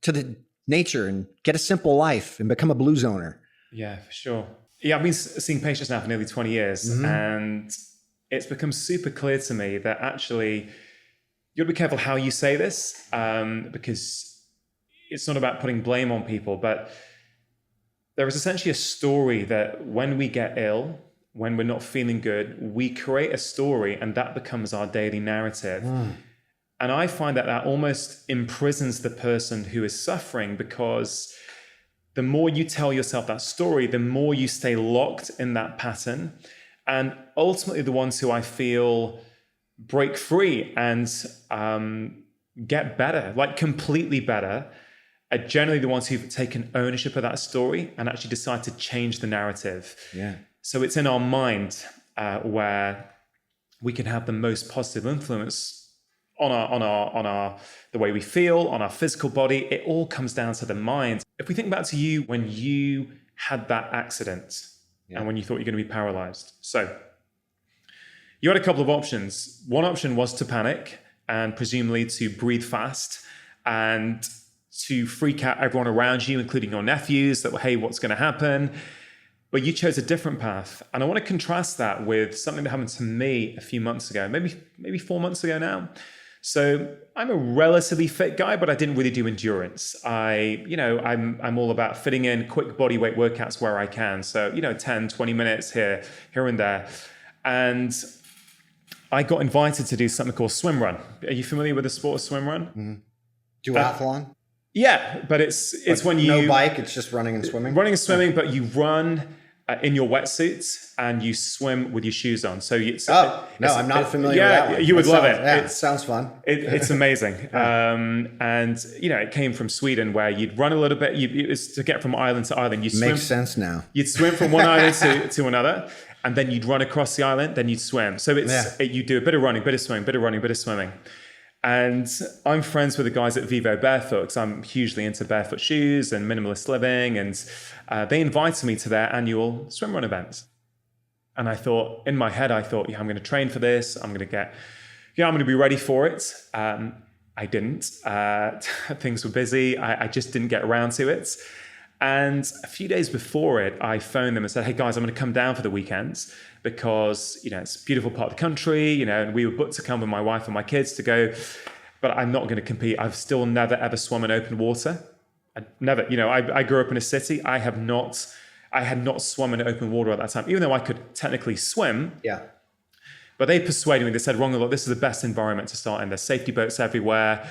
to the nature and get a simple life and become a blues owner. Yeah, for sure. Yeah, I've been seeing patients now for nearly 20 years, and it's become super clear to me that actually you got to be careful how you say this, because it's not about putting blame on people, but there is essentially a story that when we get ill, when we're not feeling good, we create a story and that becomes our daily narrative. And I find that almost imprisons the person who is suffering, because the more you tell yourself that story, the more you stay locked in that pattern. And ultimately the ones who I feel break free and get better, like completely better, are generally the ones who've taken ownership of that story and actually decide to change the narrative. Yeah. So it's in our mind where we can have the most positive influence on our the way we feel, on our physical body. It all comes down to the mind. If we think back to you when you had that accident and when you thought you're going to be paralyzed. So you had a couple of options. One option was to panic and presumably to breathe fast and to freak out everyone around you, including your nephews, that, hey, what's going to happen? But you chose a different path. And I want to contrast that with something that happened to me a few months ago, maybe 4 months ago now. So I'm a relatively fit guy, but I didn't really do endurance. I'm all about fitting in quick body weight workouts where I can. So, 10, 20 minutes here and there. And I got invited to do something called swim run. Are you familiar with the sport of swim run? Mm-hmm. Duathlon? Yeah, but it's like when you... No bike, it's just running and swimming? Running and swimming, but you run in your wetsuits and you swim with your shoes on. So I'm not familiar with that one. You would love it. Yeah, it sounds fun. It's amazing. And it came from Sweden, where you'd run a little bit. It was to get from island to island. Makes sense now. You'd swim from one island to another, and then you'd run across the island, then you'd swim. So you do a bit of running, bit of swimming, bit of running, bit of swimming. And I'm friends with the guys at Vivo Barefoot, because I'm hugely into barefoot shoes and minimalist living. And they invited me to their annual swim run event. And in my head, I thought, I'm going to train for this. I'm going to be ready for it. I didn't. Things were busy. I just didn't get around to it. And a few days before it, I phoned them and said, hey guys, I'm going to come down for the weekend, because, it's a beautiful part of the country, and we were booked to come with my wife and my kids to go, but I'm not going to compete. I've still never, ever swum in open water. I grew up in a city. I had not swum in open water at that time, even though I could technically swim. Yeah. But they persuaded me. They said, Rangan, look, this is the best environment to start in. There's safety boats everywhere.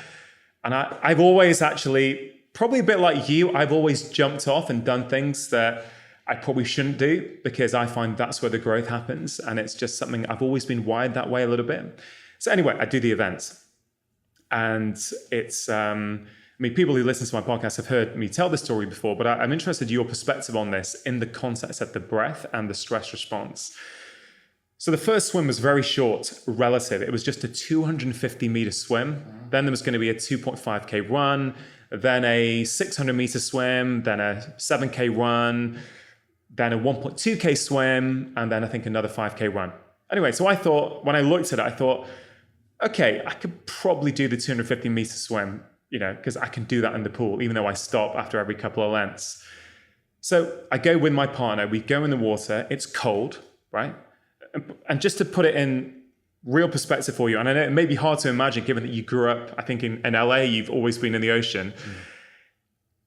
And I've always actually, probably a bit like you, I've always jumped off and done things that I probably shouldn't do, because I find that's where the growth happens. And it's just something, I've always been wired that way a little bit. So anyway, I do the event. And it's, people who listen to my podcast have heard me tell this story before, but I'm interested in your perspective on this in the context of the breath and the stress response. So the first swim was very short, relative. It was just a 250 meter swim. Then there was going to be a 2.5K run, then a 600 meter swim, then a 7K run, then a 1.2K swim, and then I think another 5K run. Anyway, so I thought, when I looked at it, okay, I could probably do the 250 meter swim, because I can do that in the pool, even though I stop after every couple of lengths. So I go with my partner, we go in the water, it's cold, right? And just to put it in real perspective for you, and I know it may be hard to imagine given that you grew up, I think in LA, you've always been in the ocean.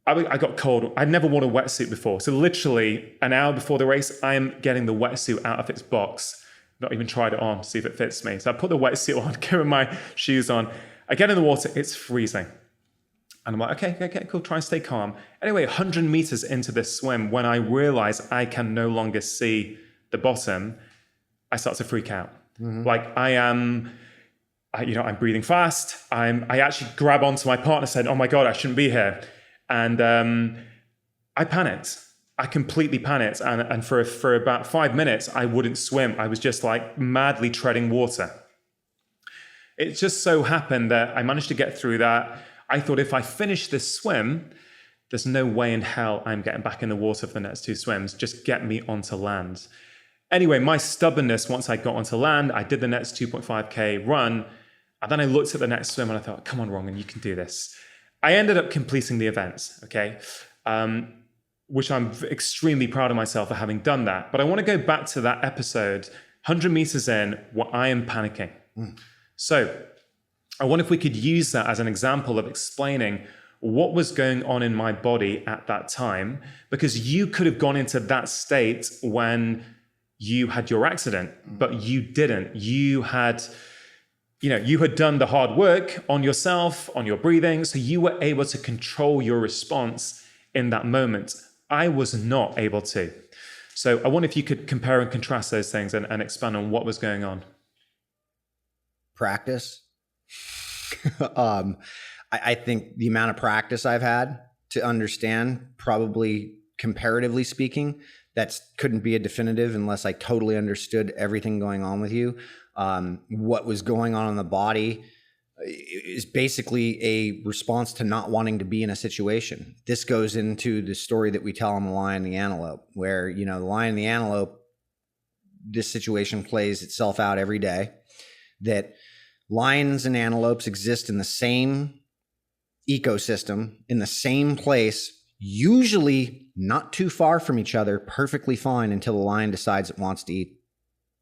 I got cold. I'd never worn a wetsuit before. So literally an hour before the race, I'm getting the wetsuit out of its box. Not even tried it on to see if it fits me. So I put the wetsuit on, go with my shoes on. I get in the water, it's freezing. And I'm like, okay, cool, try and stay calm. Anyway, 100 meters into this swim, when I realize I can no longer see the bottom, I start to freak out. Mm-hmm. Like I'm breathing fast. I actually grab onto my partner and said, oh my God, I shouldn't be here. And I panicked. I completely panicked. And for about 5 minutes, I wouldn't swim. I was just like madly treading water. It just so happened that I managed to get through that. I thought if I finish this swim, there's no way in hell I'm getting back in the water for the next 2 swims. Just get me onto land. Anyway, my stubbornness, once I got onto land, I did the next 2.5K run. And then I looked at the next swim and I thought, come on, Rangan, you can do this. I ended up completing the events, okay? Which I'm extremely proud of myself for having done that. But I want to go back to that episode, 100 meters in, where I am panicking. So I wonder if we could use that as an example of explaining what was going on in my body at that time, because you could have gone into that state when you had your accident, but you didn't. You had done the hard work on yourself, on your breathing, so you were able to control your response in that moment. I was not able to. So I wonder if you could compare and contrast those things and expand on what was going on. Practice. I think the amount of practice I've had to understand, probably comparatively speaking, that couldn't be a definitive unless I totally understood everything going on with you. What was going on in the body is basically a response to not wanting to be in a situation. This goes into the story that we tell on The Lion and the Antelope, where, the lion and the antelope, this situation plays itself out every day, that lions and antelopes exist in the same ecosystem, in the same place, usually not too far from each other, perfectly fine until the lion decides it wants to eat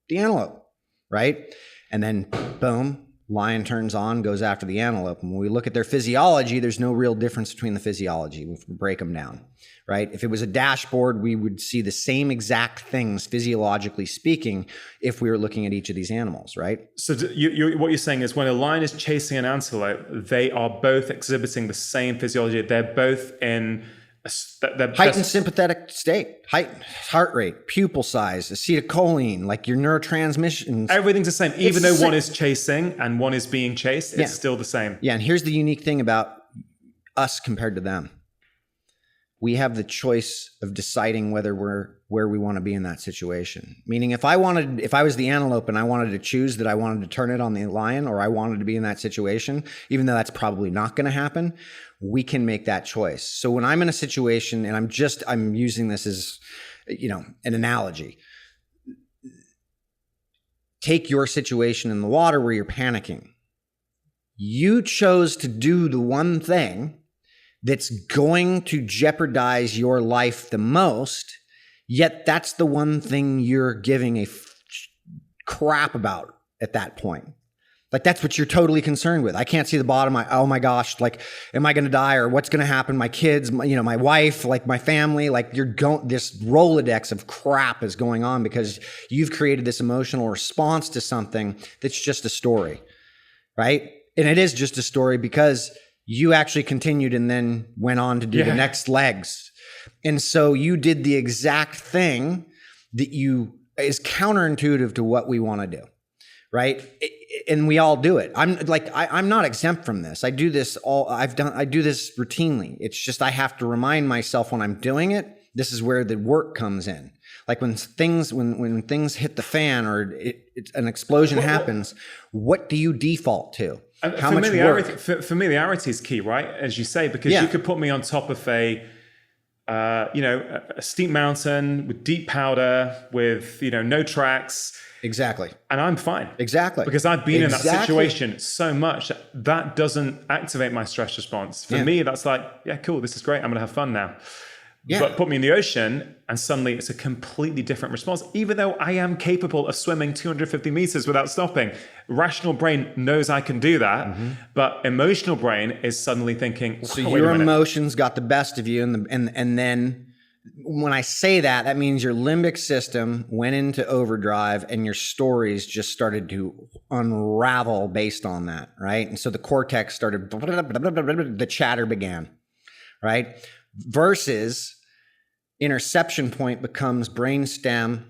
the antelope, right? And then boom, lion turns on, goes after the antelope. And when we look at their physiology, there's no real difference between the physiology. We break them down, right? If it was a dashboard, we would see the same exact things, physiologically speaking, if we were looking at each of these animals, right? So what you're saying is when a lion is chasing an antelope, they are both exhibiting the same physiology. They're both in heightened sympathetic state, heightened heart rate, pupil size, acetylcholine, like your neurotransmissions. Everything's the same. Even though one is chasing and one is being chased, it's still the same. Yeah, and here's the unique thing about us compared to them. We have the choice of deciding whether we're where we want to be in that situation. Meaning if I was the antelope and I wanted to choose that I wanted to turn it on the lion, or I wanted to be in that situation, even though that's probably not going to happen, we can make that choice. So when I'm in a situation, and I'm using this as, an analogy. Take your situation in the water where you're panicking. You chose to do the one thing that's going to jeopardize your life the most, yet that's the one thing you're giving a crap about at that point. Like, that's what you're totally concerned with. I can't see the bottom. Oh my gosh, like, am I going to die, or what's going to happen? My kids, my wife, like my family, like this Rolodex of crap is going on because you've created this emotional response to something that's just a story, right? And it is just a story because you actually continued and then went on to do the next legs. And so you did the exact thing that is counterintuitive to what we want to do, right? And we all do it. I'm not exempt from this. I do this I do this routinely. It's just I have to remind myself when I'm doing it, this is where the work comes in. Like when things hit the fan, or an explosion happens, what do you default to? How much work? Familiarity is key, right? As you say, because you could put me on top of a steep mountain with deep powder, with no tracks. Exactly. And I'm fine. Exactly. Because I've been in that situation so much that doesn't activate my stress response. For me, that's like, yeah, cool, this is great. I'm going to have fun now. But put me in the ocean and suddenly it's a completely different response, even though I am capable of swimming 250 meters without stopping. Rational brain knows I can do that, but emotional brain is suddenly thinking, so your emotions got the best of you. And then when I say that, that means your limbic system went into overdrive and your stories just started to unravel based on that, right? And so the cortex started, the chatter began, right? Versus interception point becomes brainstem.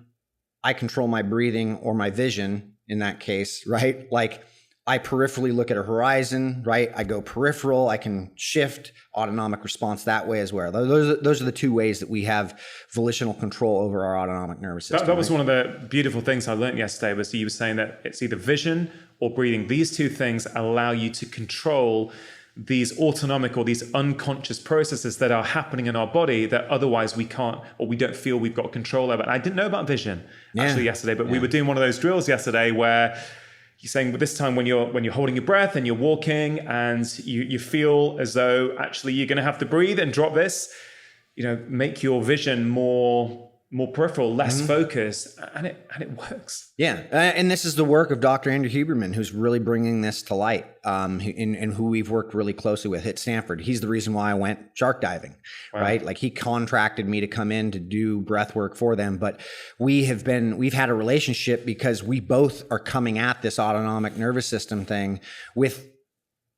I control my breathing or my vision in that case, right? Like I peripherally look at a horizon, right? I go peripheral. I can shift autonomic response that way as well. Those are the two ways that we have volitional control over our autonomic nervous system. That was one of the beautiful things I learned yesterday was you were saying that it's either vision or breathing. These two things allow you to control these autonomic or these unconscious processes that are happening in our body that otherwise we can't or we don't feel we've got control over. And I didn't know about vision actually yesterday, but we were doing one of those drills yesterday where you're saying this time when you're holding your breath and you're walking and you feel as though actually you're going to have to breathe and drop this, make your vision more peripheral, less focused, and it works. Yeah, and this is the work of Dr. Andrew Huberman, who's really bringing this to light, and who we've worked really closely with at Stanford. He's the reason why I went shark diving, right? Like he contracted me to come in to do breath work for them, but we've had a relationship because we both are coming at this autonomic nervous system thing with.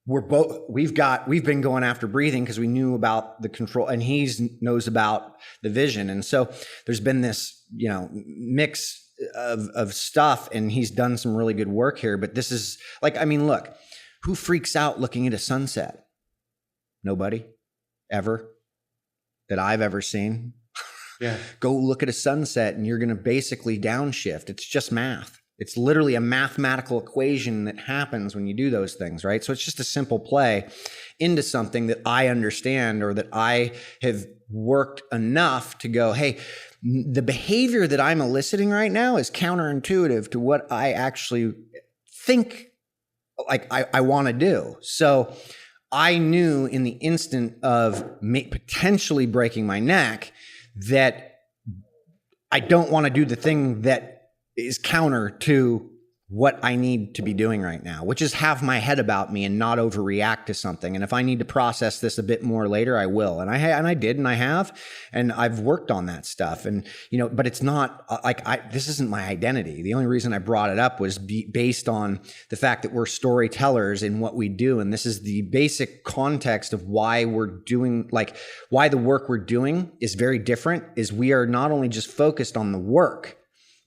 We've been going after breathing because we knew about the control and he knows about the vision. And so there's been this, mix of stuff and he's done some really good work here. But this is look, who freaks out looking at a sunset? Nobody ever that I've ever seen. Yeah. Go look at a sunset and you're going to basically downshift. It's just math. It's literally a mathematical equation that happens when you do those things, right? So it's just a simple play into something that I understand or that I have worked enough to go, hey, the behavior that I'm eliciting right now is counterintuitive to what I actually think like I want to do. So I knew in the instant of potentially breaking my neck that I don't want to do the thing that is counter to what I need to be doing right now, which is have my head about me and not overreact to something. And if I need to process this a bit more later, I will. And I did, and I have, and I've worked on that stuff. And, but it's not this isn't my identity. The only reason I brought it up was based on the fact that we're storytellers in what we do. And this is the basic context of why we're doing, why the work we're doing is very different, is we are not only just focused on the work,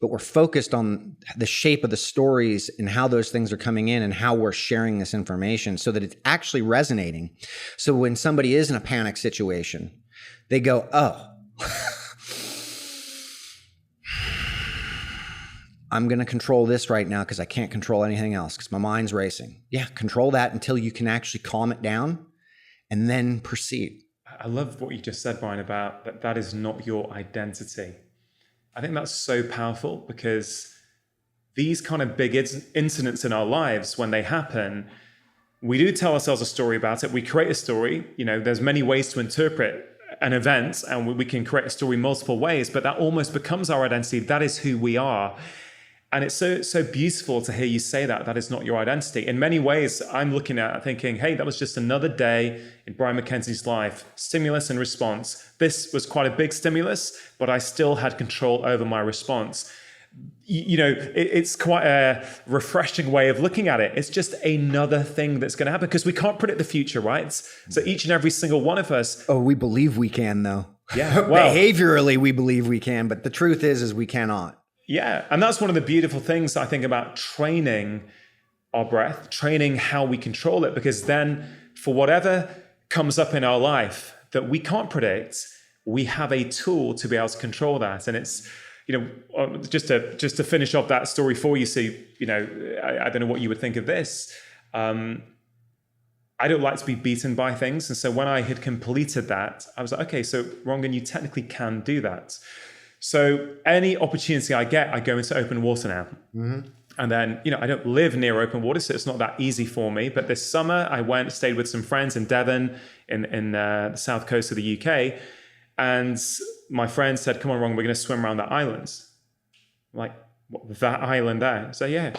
but we're focused on the shape of the stories and how those things are coming in and how we're sharing this information so that it's actually resonating. So when somebody is in a panic situation, they go, oh, I'm going to control this right now because I can't control anything else because my mind's racing. Yeah, control that until you can actually calm it down and then proceed. I love what you just said, Bryan, about that is not your identity. I think that's so powerful because these kind of big incidents in our lives, when they happen, we do tell ourselves a story about it. We create a story. There's many ways to interpret an event and we can create a story multiple ways, but that almost becomes our identity. That is who we are. And it's so beautiful to hear you say that is not your identity. In many ways, I'm looking at it thinking, hey, that was just another day in Bryan MacKenzie's life, stimulus and response. This was quite a big stimulus, but I still had control over my response. It's quite a refreshing way of looking at it. It's just another thing that's going to happen because we can't predict the future, right? So each and every single one of us. Oh, we believe we can, though. Yeah. Well, behaviorally, we believe we can, but the truth is we cannot. Yeah. And that's one of the beautiful things I think about training our breath, training how we control it, because then for whatever comes up in our life that we can't predict, we have a tool to be able to control that. And it's, just to finish off that story for you. So, I don't know what you would think of this. I don't like to be beaten by things. And so when I had completed that, I was like, okay, so Rangan, you technically can do that. So any opportunity I get, I go into open water now. Mm-hmm. And then, I don't live near open water, so it's not that easy for me. But this summer, I stayed with some friends in Devon in the south coast of the UK. And my friend said, come on, Ron, we're going to swim around that island. I'm like, what, that island there? So yeah.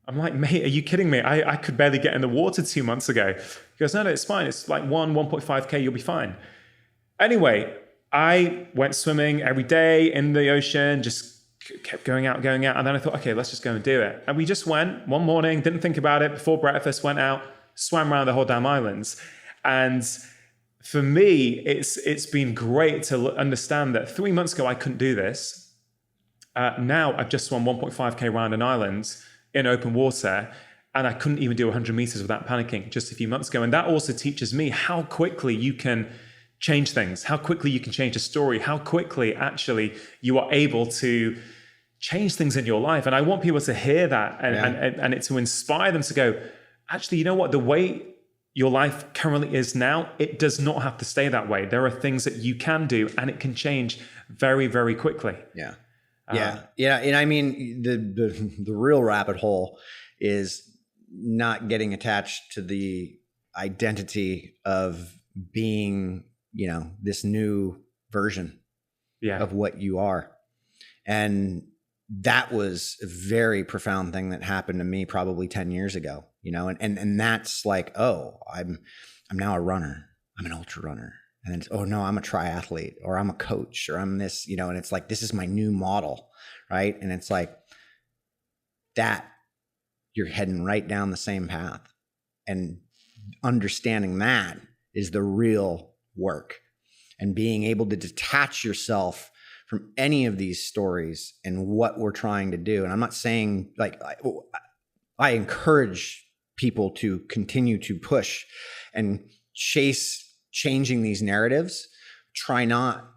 I'm like, mate, are you kidding me? I could barely get in the water 2 months ago. He goes, no, it's fine. It's like 1.5K, you'll be fine. Anyway, I went swimming every day in the ocean, just kept going out. And then I thought, okay, let's just go and do it. And we just went one morning, didn't think about it, before breakfast, went out, swam around the whole damn island. And for me, it's been great to understand that 3 months ago, I couldn't do this. Now I've just swum 1.5K around an island in open water, and I couldn't even do 100 meters without panicking just a few months ago. And that also teaches me how quickly you can change things, how quickly you can change a story, how quickly actually you are able to change things in your life. And I want people to hear that and it to inspire them to go, actually, you know what, the way your life currently is now, it does not have to stay that way. There are things that you can do, and it can change very, very quickly. Yeah. And I mean, the real rabbit hole is not getting attached to the identity of being, this new version of what you are. And that was a very profound thing that happened to me probably 10 years ago, and that's like, oh, I'm now a runner. I'm an ultra runner. And then, oh no, I'm a triathlete, or I'm a coach, or I'm this, and it's like, this is my new model, right? And it's like that you're heading right down the same path. And understanding that is the real work, and being able to detach yourself from any of these stories and what we're trying to do. And I'm not saying, like, I encourage people to continue to push and chase changing these narratives. Try not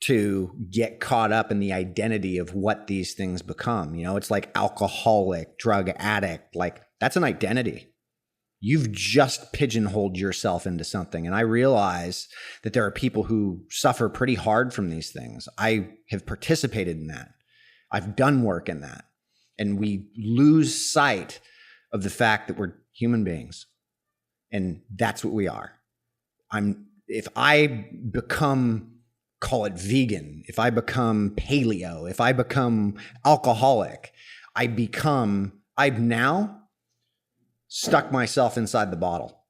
to get caught up in the identity of what these things become. It's like alcoholic, drug addict, like that's an identity. You've just pigeonholed yourself into something. And I realize that there are people who suffer pretty hard from these things. I have participated in that. I've done work in that. And we lose sight of the fact that we're human beings. And that's what we are. If I become, call it vegan, if I become paleo, if I become alcoholic, I've now stuck myself inside the bottle,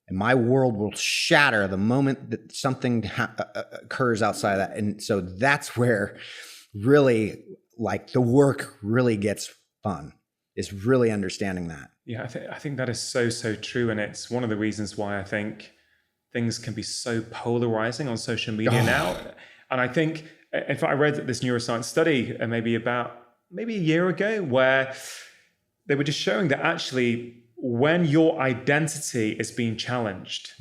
and my world will shatter the moment that something occurs outside of that. And so that's where really, like, the work really gets fun, is really understanding that. Yeah, I think that is so true. And it's one of the reasons why I think things can be so polarizing on social media now. And I think, in fact, I read this neuroscience study maybe a year ago, where they were just showing that actually when your identity is being challenged,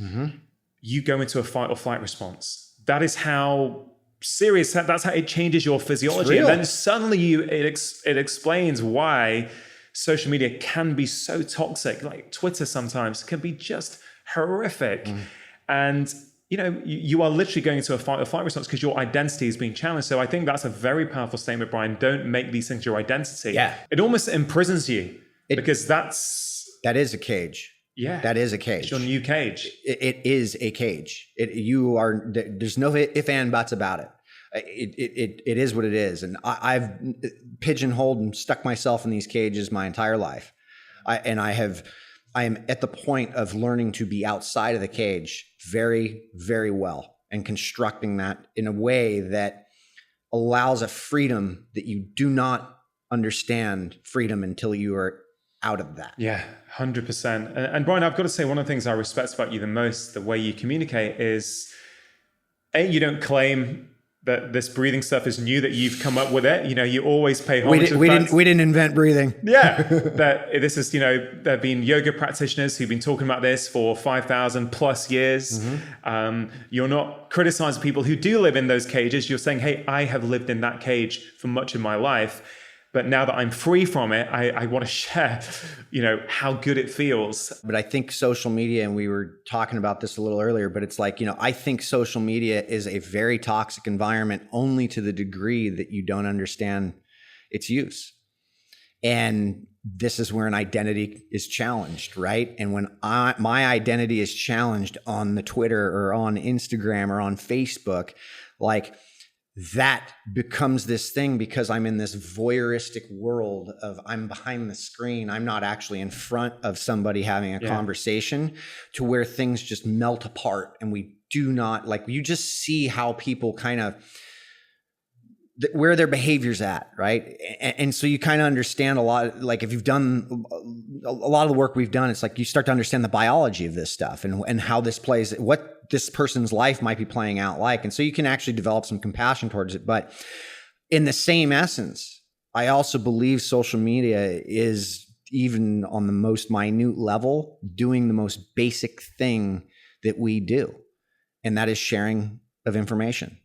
you go into a fight or flight response. That is how serious, that's how it changes your physiology. And then suddenly it explains why social media can be so toxic. Like Twitter sometimes can be just horrific. And you are literally going into a fight or flight response because your identity is being challenged. So I think that's a very powerful statement, Bryan. Don't make these things your identity. Yeah. It almost imprisons you, because that is a cage. Yeah. That is a cage. It's your new cage. It is a cage. There's no if and buts about it. It is what it is. And I've pigeonholed and stuck myself in these cages my entire life. I am at the point of learning to be outside of the cage very, very well, and constructing that in a way that allows a freedom that you do not understand freedom until you are out of that. Yeah, 100%. And Bryan, I've got to say, one of the things I respect about you the most, the way you communicate, is you don't claim that this breathing stuff is new, that you've come up with it. You always pay homage. We didn't invent breathing. Yeah, that this is, there have been yoga practitioners who've been talking about this for 5,000 plus years. You're not criticizing people who do live in those cages. You're saying, hey, I have lived in that cage for much of my life, but now that I'm free from it, I want to share, how good it feels. But I think social media, and we were talking about this a little earlier, but it's like, I think social media is a very toxic environment only to the degree that you don't understand its use. And this is where an identity is challenged, right? And when my identity is challenged on the Twitter or on Instagram or on Facebook, like that becomes this thing because I'm in this voyeuristic world of I'm behind the screen. I'm not actually in front of somebody having a conversation, to where things just melt apart. And we do not, like, you just see how people kind of, where their behavior's at, right? And so you kind of understand a lot, like if you've done a lot of the work we've done, it's like you start to understand the biology of this stuff and how this plays, what this person's life might be playing out like. And so you can actually develop some compassion towards it. But in the same essence, I also believe social media is, even on the most minute level, doing the most basic thing that we do. And that is sharing of information.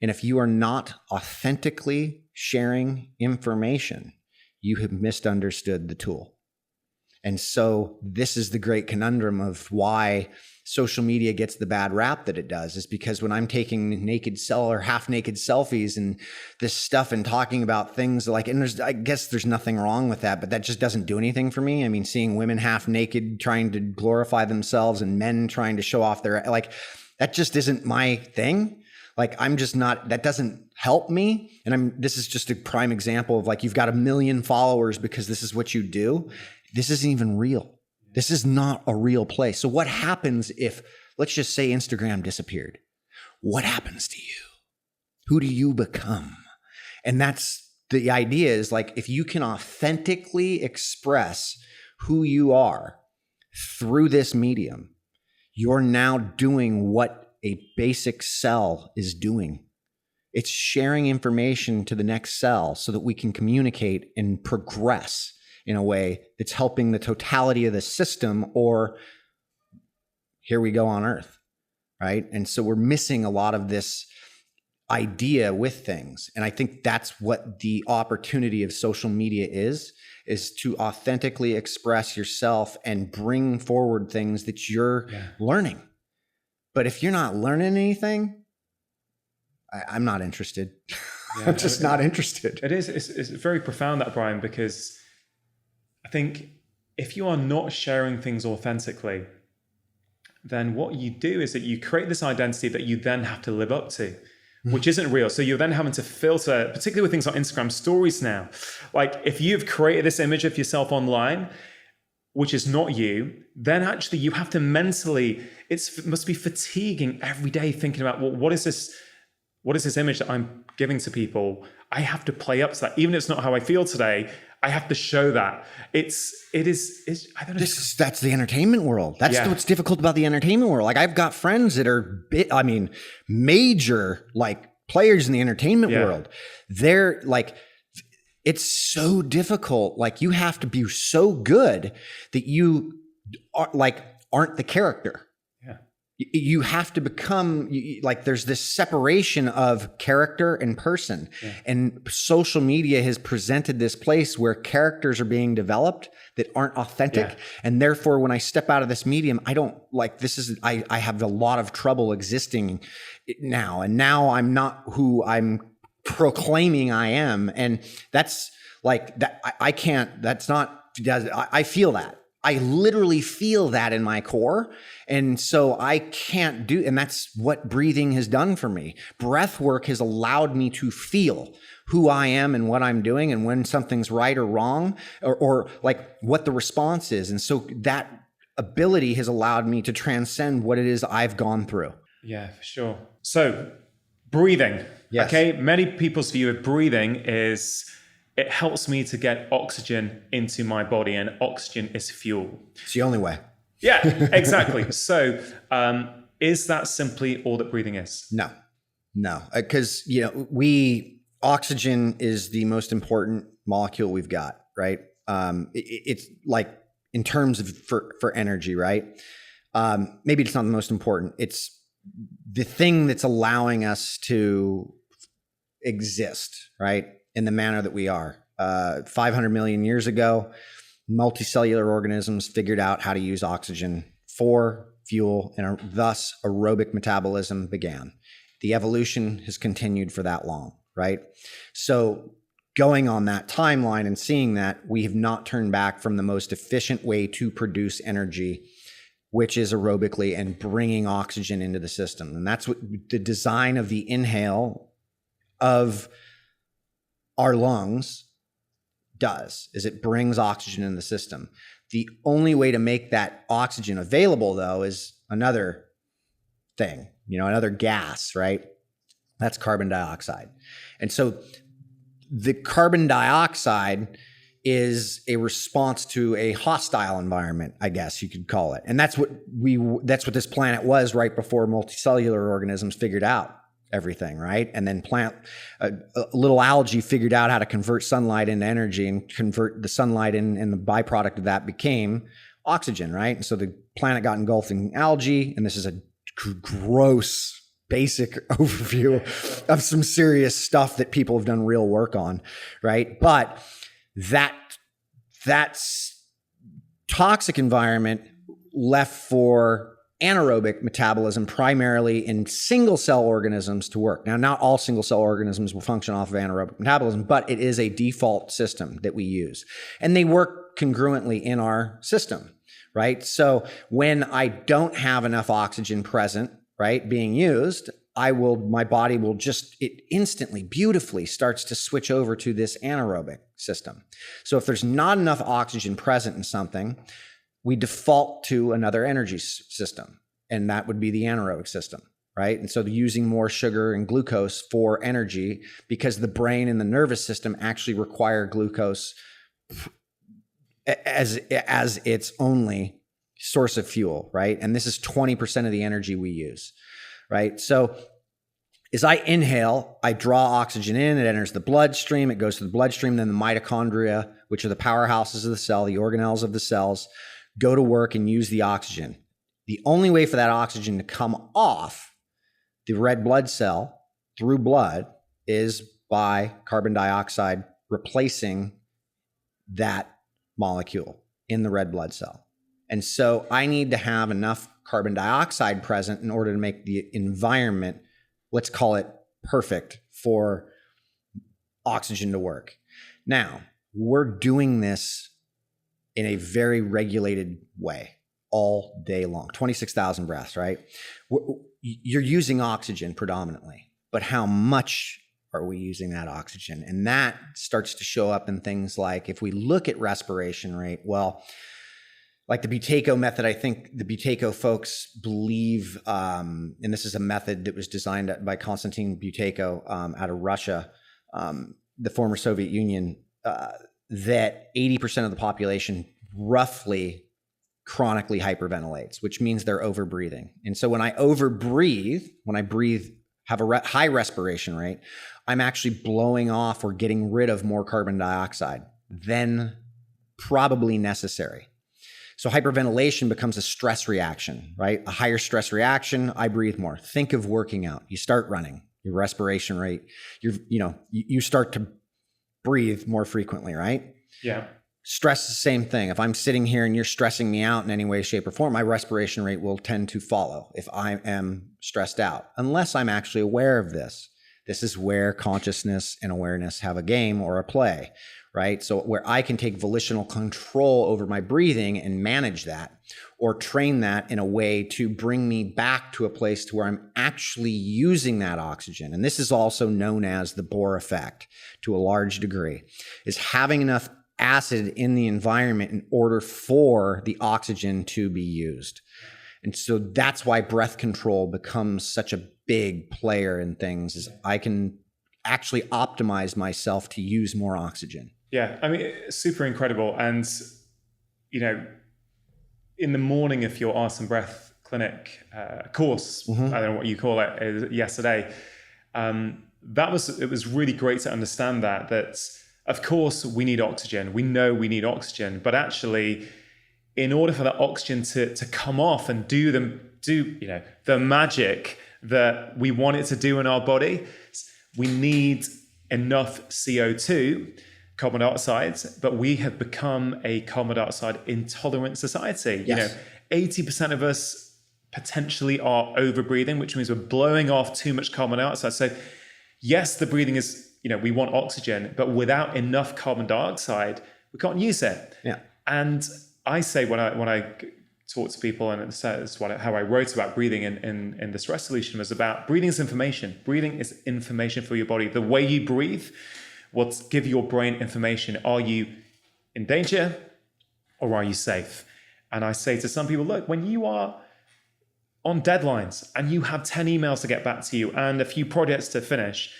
And if you are not authentically sharing information, you have misunderstood the tool. And so this is the great conundrum of why social media gets the bad rap that it does, is because when I'm taking half naked selfies and this stuff and talking about things like, and I guess there's nothing wrong with that, but that just doesn't do anything for me. I mean, seeing women half naked trying to glorify themselves and men trying to show off their, like, that just isn't my thing. Like, I'm just not, that doesn't help me. And this is just a prime example of, like, you've got 1 million followers because this is what you do. This isn't even real. This is not a real place. So what happens if, let's just say, Instagram disappeared? What happens to you? Who do you become? And that's the idea, is like, if you can authentically express who you are through this medium, you're now doing what a basic cell is doing. It's sharing information to the next cell so that we can communicate and progress in a way that's helping the totality of the system, or here we go on Earth, right? And so we're missing a lot of this idea with things. And I think that's what the opportunity of social media is to authentically express yourself and bring forward things that you're learning. But if you're not learning anything, I'm not interested. I'm just not interested. It is. It's very profound, that, Bryan, because I think if you are not sharing things authentically, then what you do is that you create this identity that you then have to live up to, which isn't real. So you're then having to filter, particularly with things like Instagram stories now. Like, if you've created this image of yourself online, which is not you, then actually you have to mentally, it must be fatiguing every day thinking about, well, what is this image that I'm giving to people? I have to play up to that. Even if it's not how I feel today, I have to show that. It is, I don't know. That's the entertainment world. That's what's difficult about the entertainment world. Like, I've got friends that are major, like, players in the entertainment world. They're like, it's so difficult. Like, you have to be so good that you are, like, aren't the character. You have to become, like, there's this separation of character and person. And social media has presented this place where characters are being developed that aren't authentic. And therefore, when I step out of this medium, I don't, like, I have a lot of trouble existing now. And now I'm not who I'm proclaiming I am. And that's like, that I can't, that's not, I feel that. I literally feel that in my core. And so I can't do, and that's what breathing has done for me. Breath work has allowed me to feel who I am and what I'm doing, and when something's right or wrong, or like what the response is. And so that ability has allowed me to transcend what it is I've gone through. Yeah, for sure. So breathing. Yes. Okay. Many people's view of breathing is, it helps me to get oxygen into my body, and oxygen is fuel. It's the only way. Yeah, exactly. So is that simply all that breathing is? No, because, oxygen is the most important molecule we've got, right? It's like, in terms of for energy, right? Maybe it's not the most important. It's the thing that's allowing us to exist, right? In the manner that we are. 500 million years ago, multicellular organisms figured out how to use oxygen for fuel, and thus aerobic metabolism began. The evolution has continued for that long, right? So going on that timeline and seeing that, we have not turned back from the most efficient way to produce energy which is aerobically and bringing oxygen into the system. And that's what the design of the inhale of our lungs does, is it brings oxygen in the system. The only way to make that oxygen available, though, is another thing, another gas, right? That's carbon dioxide. And so the carbon dioxide is a response to a hostile environment, I guess you could call it. And that's what this planet was right before multicellular organisms figured out everything, right? And then a little algae figured out how to convert sunlight into energy and convert the sunlight in, and the byproduct of that became oxygen, right? And so the planet got engulfed in algae, and this is a gross basic overview of some serious stuff that people have done real work on, right? But that's toxic environment left for anaerobic metabolism, primarily in single cell organisms, to work. Now, not all single cell organisms will function off of anaerobic metabolism, but it is a default system that we use. And they work congruently in our system, right? So when I don't have enough oxygen present, right, being used, my body will it instantly, beautifully starts to switch over to this anaerobic system. So if there's not enough oxygen present in something, we default to another energy system, and that would be the anaerobic system, right? And so using more sugar and glucose for energy, because the brain and the nervous system actually require glucose as its only source of fuel, right? And this is 20% of the energy we use, right? So as I inhale, I draw oxygen in, it enters the bloodstream, it goes to the bloodstream, then the mitochondria, which are the powerhouses of the cell, the organelles of the cells, go to work and use the oxygen. The only way for that oxygen to come off the red blood cell through blood is by carbon dioxide replacing that molecule in the red blood cell. And so I need to have enough carbon dioxide present in order to make the environment, let's call it perfect, for oxygen to work. Now, we're doing this in a very regulated way all day long, 26,000 breaths, right? You're using oxygen predominantly, but how much are we using that oxygen? And that starts to show up in things like, if we look at respiration rate, well, like the Buteyko method, I think the Buteyko folks believe, and this is a method that was designed by Konstantin Buteyko out of Russia, the former Soviet Union, that 80% of the population roughly chronically hyperventilates, which means they're overbreathing. And so when I overbreathe, when I breathe, have a high respiration rate, I'm actually blowing off or getting rid of more carbon dioxide than probably necessary. So hyperventilation becomes a stress reaction, right? A higher stress reaction, I breathe more. Think of working out. You start running, your respiration rate, you start to breathe more frequently, right? Yeah. Stress is the same thing. If I'm sitting here and you're stressing me out in any way, shape, or form, my respiration rate will tend to follow if I am stressed out, unless I'm actually aware of this. This is where consciousness and awareness have a game or a play, right? So where I can take volitional control over my breathing and manage that, or train that in a way to bring me back to a place to where I'm actually using that oxygen. And this is also known as the Bohr effect to a large degree, is having enough acid in the environment in order for the oxygen to be used. And so that's why breath control becomes such a big player in things, is I can actually optimize myself to use more oxygen. Yeah, I mean, it's super incredible. And, in the morning of your Arts and Breath Clinic course, I don't know what you call it, yesterday, it was really great to understand that of course we need oxygen. We know we need oxygen, but actually, in order for that oxygen to come off and do the magic that we want it to do in our body, we need enough CO2, carbon dioxide, but we have become a carbon dioxide intolerant society. Yes. 80% of us potentially are overbreathing, which means we're blowing off too much carbon dioxide. So yes, the breathing is, we want oxygen, but without enough carbon dioxide, we can't use it. Yeah. And I say when I talk to people, and it says how I wrote about breathing in the stress solution was about breathing is information. Breathing is information for your body. The way you breathe will give your brain information. Are you in danger or are you safe? And I say to some people, look, when you are on deadlines and you have 10 emails to get back to you and a few projects to finish,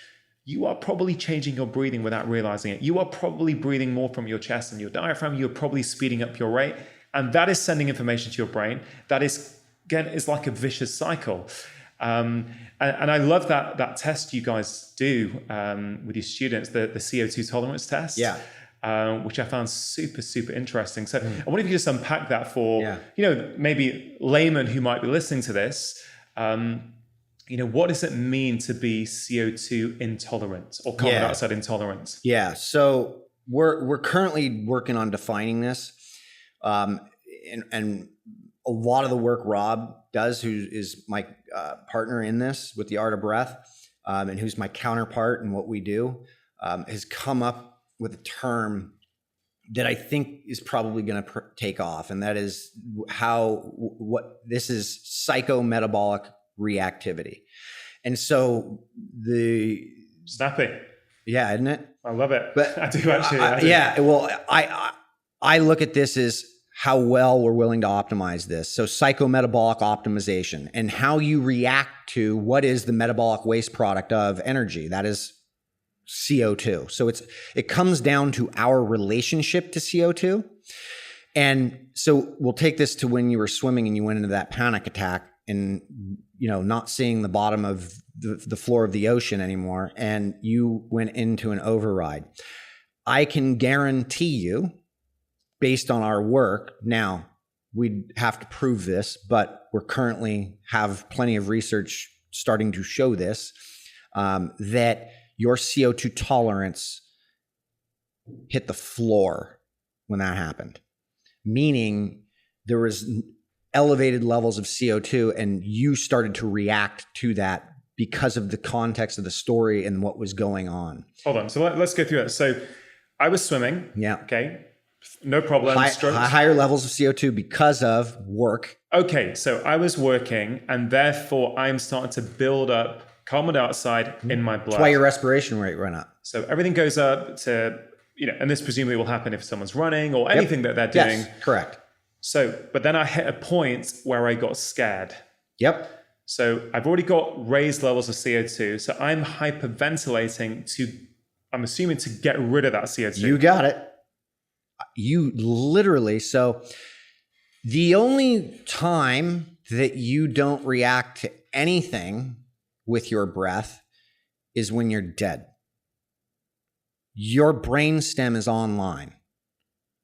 you are probably changing your breathing without realizing it. You are probably breathing more from your chest and your diaphragm. You're probably speeding up your rate. And that is sending information to your brain. That is, again, is like a vicious cycle. And I love that test you guys do with your students, the CO2 tolerance test. Yeah. Which I found super, super interesting. So I wonder if you just unpack that for, maybe laymen who might be listening to this. What does it mean to be CO2 intolerant or carbon dioxide intolerant? Yeah. So we're currently working on defining this. And a lot of the work Rob does, who is my partner in this with the Art of Breath, and who's my counterpart in what we do, has come up with a term that I think is probably going to take off. And that is what this is: psychometabolic reactivity. And so snappy. Yeah, isn't it? I love it. But I do actually. Yeah. Well, I look at this as how well we're willing to optimize this. So psychometabolic optimization and how you react to what is the metabolic waste product of energy. That is CO2. So it comes down to our relationship to CO2. And so we'll take this to when you were swimming and you went into that panic attack and, not seeing the bottom of the floor of the ocean anymore. And you went into an override. I can guarantee you, based on our work, now we'd have to prove this, but we're currently have plenty of research starting to show this, that your CO2 tolerance hit the floor when that happened, meaning there was elevated levels of CO2 and you started to react to that because of the context of the story and what was going on. Hold on. So let's go through that. So I was swimming. Yeah. Okay. No problem. Higher levels of CO2 because of work. Okay. So I was working and therefore I'm starting to build up carbon dioxide in my blood. That's why your respiration rate went up. So everything goes up to, and this presumably will happen if someone's running or anything that they're doing. Yes, correct. So, but then I hit a point where I got scared. Yep. So I've already got raised levels of CO2. So I'm hyperventilating I'm assuming to get rid of that CO2. You got it. You literally, so the only time that you don't react to anything with your breath is when you're dead. Your brain stem is online.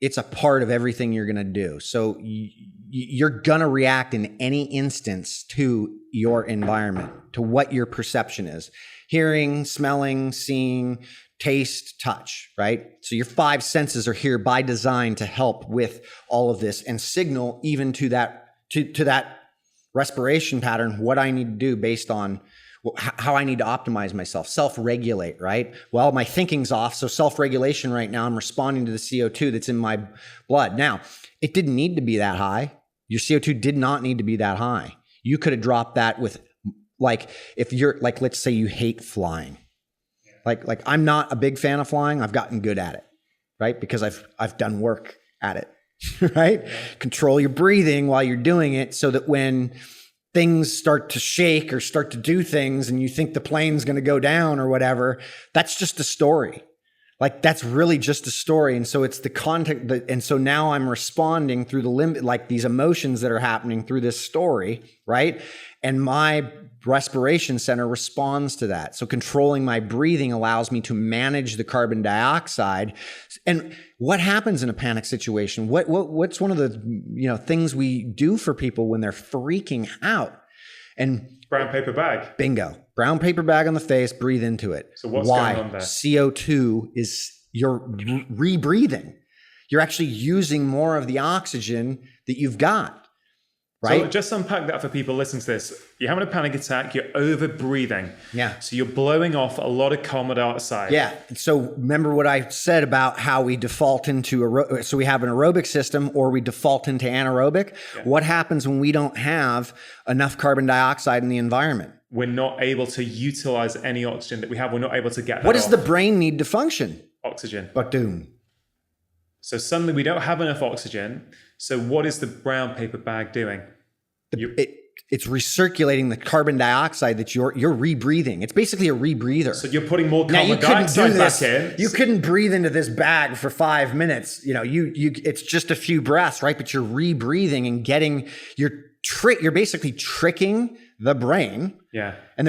It's a part of everything you're going to do. So you're going to react in any instance to your environment, to what your perception is. Hearing, smelling, seeing, taste, touch, right? So your five senses are here by design to help with all of this and signal even to that respiration pattern, what I need to do based on how I need to optimize myself, self-regulate, right? Well, my thinking's off, so self-regulation right now, I'm responding to the CO2 that's in my blood. Now, it didn't need to be that high. Your CO2 did not need to be that high. You could have dropped that with, if you're, let's say you hate flying. Like I'm not a big fan of flying. I've gotten good at it, right? Because I've done work at it, right? Yeah. Control your breathing while you're doing it so that when things start to shake or start to do things and you think the plane's going to go down or whatever, that's just a story. That's really just a story. And so it's the context. And so now I'm responding through the limit, these emotions that are happening through this story, right? And my respiration center responds to that. So controlling my breathing allows me to manage the carbon dioxide. And what happens in a panic situation? What's one of the things we do for people when they're freaking out? And brown paper bag. Bingo. Brown paper bag on the face, breathe into it. So what's going on there? CO2 is you're rebreathing. You're actually using more of the oxygen that you've got. right? So just unpack that for people listening to this. You're having a panic attack, you're over breathing. Yeah. So you're blowing off a lot of carbon dioxide. Yeah. So remember what I said about how we default into, so we have an aerobic system or we default into anaerobic. Yeah. What happens when we don't have enough carbon dioxide in the environment? We're not able to utilize any oxygen that we have. We're not able to get that What does off. the brain need to function? Oxygen. Ba-doom. So suddenly we don't have enough oxygen. So what is the brown paper bag doing? It's recirculating the carbon dioxide that you're rebreathing. It's basically a rebreather. So you're putting more carbon dioxide back in. You couldn't breathe into this bag for 5 minutes. You know, it's just a few breaths, right? But you're rebreathing and you're basically tricking the brain. Yeah. And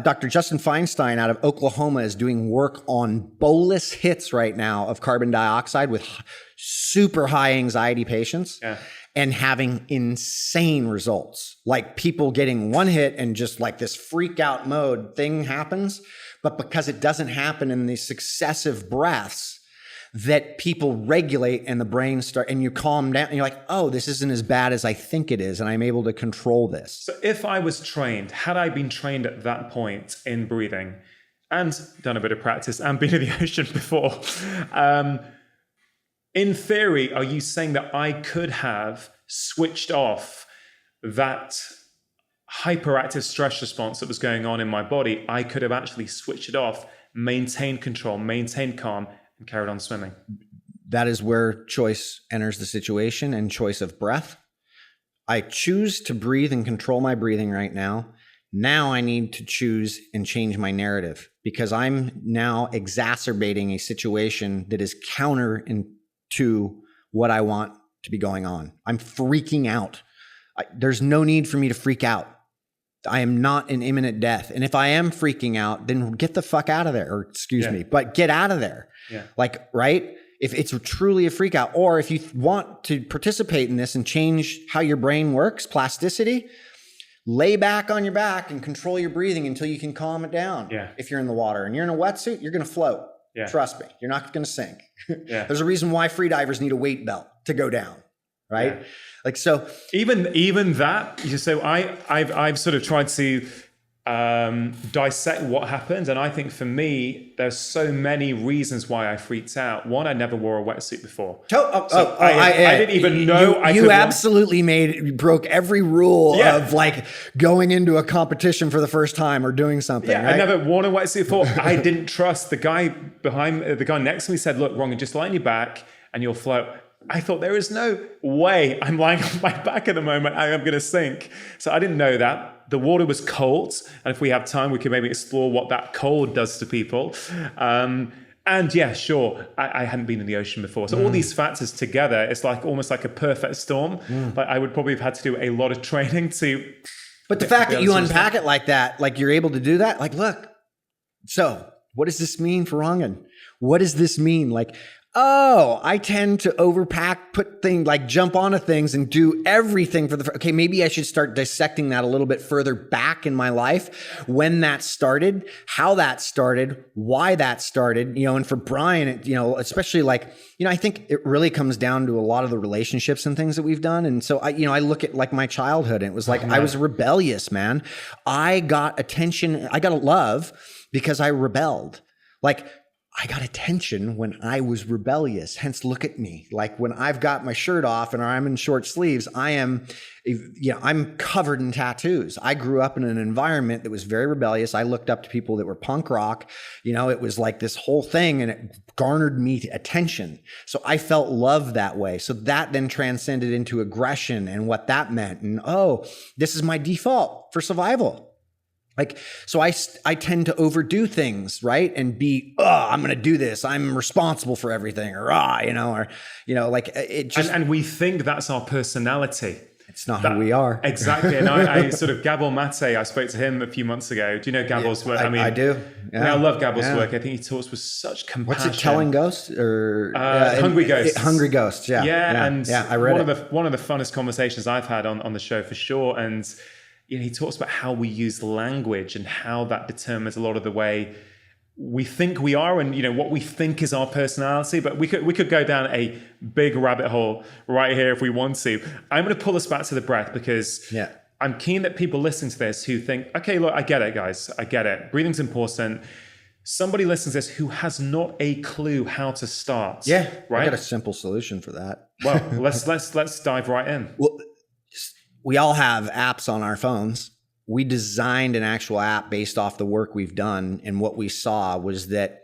Dr. Justin Feinstein out of Oklahoma is doing work on bolus hits right now of carbon dioxide with super high anxiety patients. Yeah. And having insane results, like people getting one hit and just like this freak out mode thing happens. But because it doesn't happen in these successive breaths, that people regulate and the brain and you calm down and you're like, oh, this isn't as bad as I think it is. And I'm able to control this. So if I was trained, had I been trained at that point in breathing and done a bit of practice and been in the ocean before, in theory, are you saying that I could have switched off that hyperactive stress response that was going on in my body? I could have actually switched it off, maintained control, maintained calm, and carried on swimming. That is where choice enters the situation and choice of breath. I choose to breathe and control my breathing right now. Now I need to choose and change my narrative because I'm now exacerbating a situation that is counter to what I want to be going on. I'm freaking out. There's no need for me to freak out. I am not in imminent death. And if I am freaking out, then get the fuck out of there, or excuse me, but get out of there. Yeah. Like, right? If it's truly a freak out, or if you want to participate in this and change how your brain works, plasticity, lay back on your back and control your breathing until you can calm it down. Yeah. If you're in the water and you're in a wetsuit, you're going to float. Yeah. Trust me, you're not going to sink. Yeah. There's a reason why freedivers need a weight belt to go down, right? Yeah. Like so, even that. So I've sort of tried to dissect what happened, and I think for me, there's so many reasons why I freaked out. One, I never wore a wetsuit before. I didn't even know. You absolutely broke every rule of like going into a competition for the first time or doing something. Yeah, right? I never worn a wetsuit before. I didn't trust the guy next to me said, "Look, Rangan, just lie on your back and you'll float." I thought there is no way I'm lying on my back at the moment. I am going to sink. So I didn't know that. The water was cold. And if we have time, we can maybe explore what that cold does to people. And yeah, sure, I hadn't been in the ocean before. So all these factors together, it's like almost like a perfect storm. But I would probably have had to do a lot of training to... But the fact that you unpack it like that, like you're able to do that, like, look, so what does this mean for Rangan? What does this mean? Like, oh, I tend to overpack, put things like jump onto things and do everything for okay, maybe I should start dissecting that a little bit further back in my life, when that started, how that started, why that started, and for Bryan, especially like, I think it really comes down to a lot of the relationships and things that we've done. And so I look at like my childhood and it was like, I was rebellious, man. I got attention. I got love because I rebelled. Like, I got attention when I was rebellious. Hence, look at me. Like when I've got my shirt off and I'm in short sleeves, I'm covered in tattoos. I grew up in an environment that was very rebellious. I looked up to people that were punk rock. It was like this whole thing and it garnered me attention. So I felt love that way. So that then transcended into aggression and what that meant. And this is my default for survival. Like, so I tend to overdo things, right? And be, I'm going to do this. I'm responsible for everything, like it just. And we think that's our personality. It's not who we are. Exactly. And I sort of, Gabor Mate, I spoke to him a few months ago. Do you know Gabor's work? I do. Yeah. I love Gabor's work. I think he talks with such compassion. What's it, Telling Ghosts or Hungry Ghosts? Hungry Ghosts. Yeah. I read one of the funnest conversations I've had on the show for sure. And he talks about how we use language and how that determines a lot of the way we think we are, and what we think is our personality. But we could go down a big rabbit hole right here if we want to. I'm going to pull us back to the breath, because I'm keen that people listening to this who think, okay, look, I get it, guys, I get it. Breathing's important. Somebody listens to this who has not a clue how to start. Yeah, right. I got a simple solution for that. Well, let's dive right in. Well, we all have apps on our phones. We designed an actual app based off the work we've done, and what we saw was that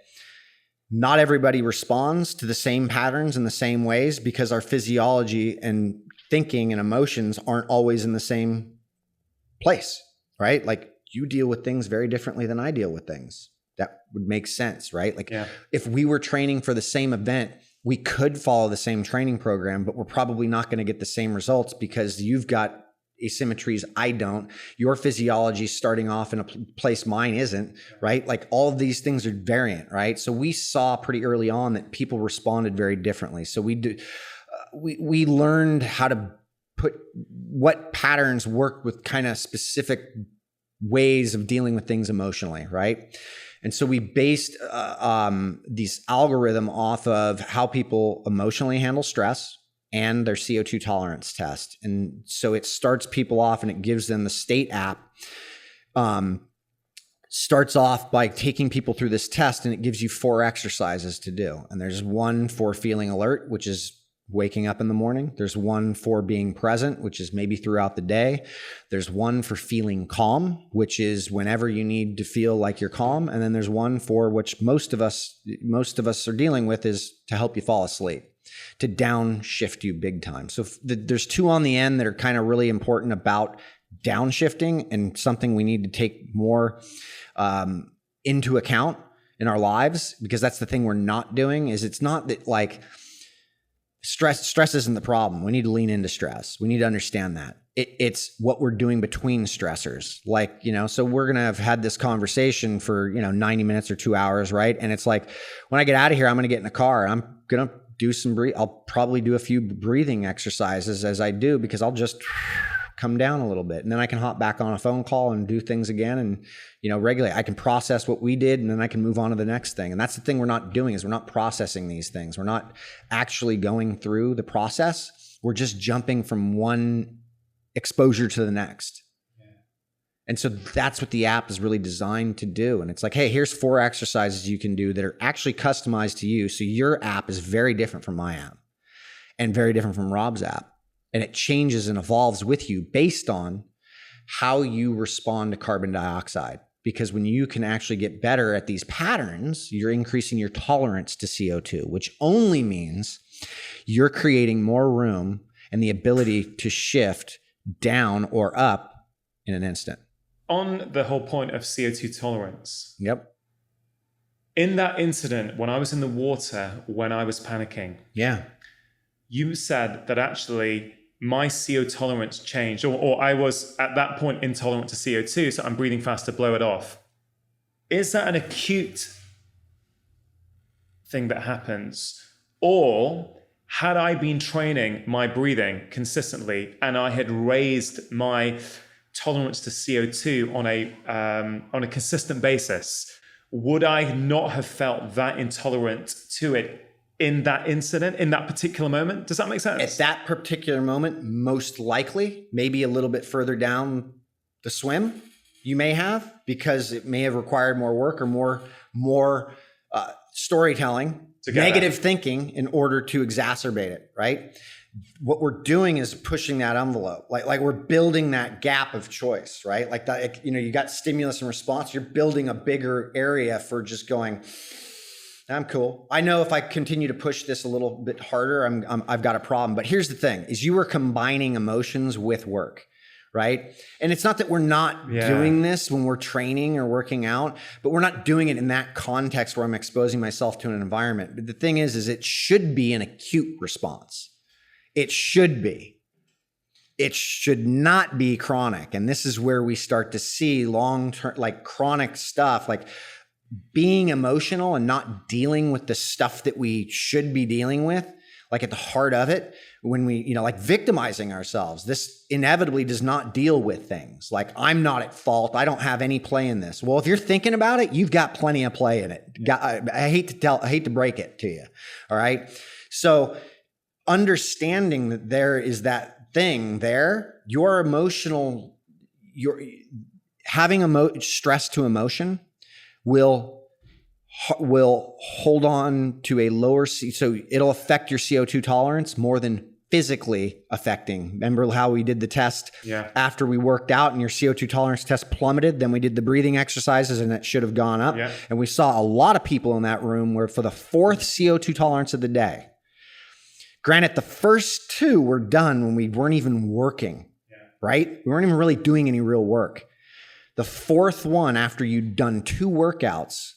not everybody responds to the same patterns in the same ways, because our physiology and thinking and emotions aren't always in the same place, right? Like, you deal with things very differently than I deal with things. That would make sense, right? Like, if we were training for the same event, we could follow the same training program, but we're probably not going to get the same results, because you've got asymmetries I don't. Your physiology is starting off in a place mine isn't, right? Like, all of these things are variant, right? So we saw pretty early on that people responded very differently. So we learned how to put what patterns work with kind of specific ways of dealing with things emotionally, right? And so we based these algorithm off of how people emotionally handle stress and their CO2 tolerance test. And so it starts people off, and it gives them the state app. Starts off by taking people through this test, and it gives you 4 exercises to do. And there's one for feeling alert, which is waking up in the morning. There's one for being present, which is maybe throughout the day. There's one for feeling calm, which is whenever you need to feel like you're calm. And then there's one for which most of us are dealing with, is to help you fall asleep, to downshift you big time. So there's 2 on the end that are kind of really important about downshifting, and something we need to take more into account in our lives, because that's the thing we're not doing. Is it's not that like stress isn't the problem. We need to lean into stress. We need to understand that. It's what we're doing between stressors. Like, so we're going to have had this conversation for, 90 minutes or 2 hours, right? And it's like, when I get out of here, I'm going to get in the car, and I'm going to do I'll probably do a few breathing exercises as I do, because I'll just come down a little bit, and then I can hop back on a phone call and do things again, and regulate. I can process what we did, and then I can move on to the next thing. And that's the thing we're not doing, is we're not processing these things. We're not actually going through the process. We're just jumping from one exposure to the next. And so that's what the app is really designed to do. And it's like, hey, here's 4 exercises you can do that are actually customized to you. So your app is very different from my app, and very different from Rob's app. And it changes and evolves with you based on how you respond to carbon dioxide. Because when you can actually get better at these patterns, you're increasing your tolerance to CO2, which only means you're creating more room and the ability to shift down or up in an instant. On the whole point of CO2 tolerance. Yep. In that incident, when I was in the water, when I was panicking. Yeah. You said that actually my CO tolerance changed, or I was at that point intolerant to CO2, so I'm breathing fast to blow it off. Is that an acute thing that happens? Or had I been training my breathing consistently, and I had raised my tolerance to CO2 on a consistent basis, would I not have felt that intolerant to it in that incident, in that particular moment? Does that make sense? At that particular moment, most likely, maybe a little bit further down the swim, you may have, because it may have required more work or more storytelling, negative thinking in order to exacerbate it, right? What we're doing is pushing that envelope, like we're building that gap of choice, right? Like that, you got stimulus and response. You're building a bigger area for just going, I'm cool. I know if I continue to push this a little bit harder, I've got a problem. But here's the thing: is you are combining emotions with work, right? And it's not that we're not doing this when we're training or working out, but we're not doing it in that context where I'm exposing myself to an environment. But the thing is it should be an acute response. It should be. It should not be chronic. And this is where we start to see long-term, like chronic stuff, like being emotional and not dealing with the stuff that we should be dealing with. like at the heart of it, when we, like victimizing ourselves, this inevitably does not deal with things like I'm not at fault. I don't have any play in this. Well, if you're thinking about it, you've got plenty of play in it. I hate to break it to you. All right. So understanding that there is that thing there, your emotional, having stress to emotion will hold on to a lower so it'll affect your CO2 tolerance more than physically affecting. Remember how we did the test after we worked out and your CO2 tolerance test plummeted? Then we did the breathing exercises and it should have gone up. Yeah. And we saw a lot of people in that room where for the fourth CO2 tolerance of the day, granted, the first two were done when we weren't even working, right? We weren't even really doing any real work. The fourth one, after you'd done 2 workouts,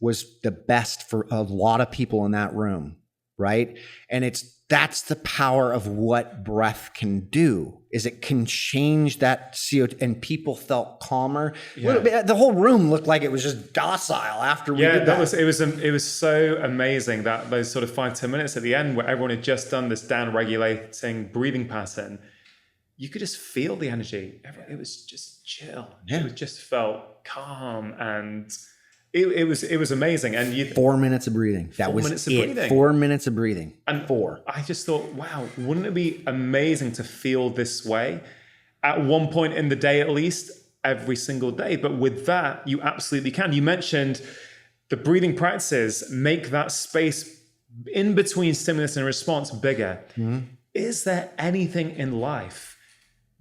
was the best for a lot of people in that room, right? And that's the power of what breath can do, is it can change that CO2, and people felt calmer. Yeah. The whole room looked like it was just docile after we did that. It was so amazing that those sort of 5-10 minutes at the end where everyone had just done this down-regulating breathing pattern, you could just feel the energy. It was just chill. Yeah. It just felt calm, and it was amazing. And 4 minutes of breathing. That was it. 4 minutes of breathing. And 4. I just thought, wow, wouldn't it be amazing to feel this way at one point in the day, at least every single day? But with that, you absolutely can. You mentioned the breathing practices make that space in between stimulus and response bigger. Mm-hmm. Is there anything in life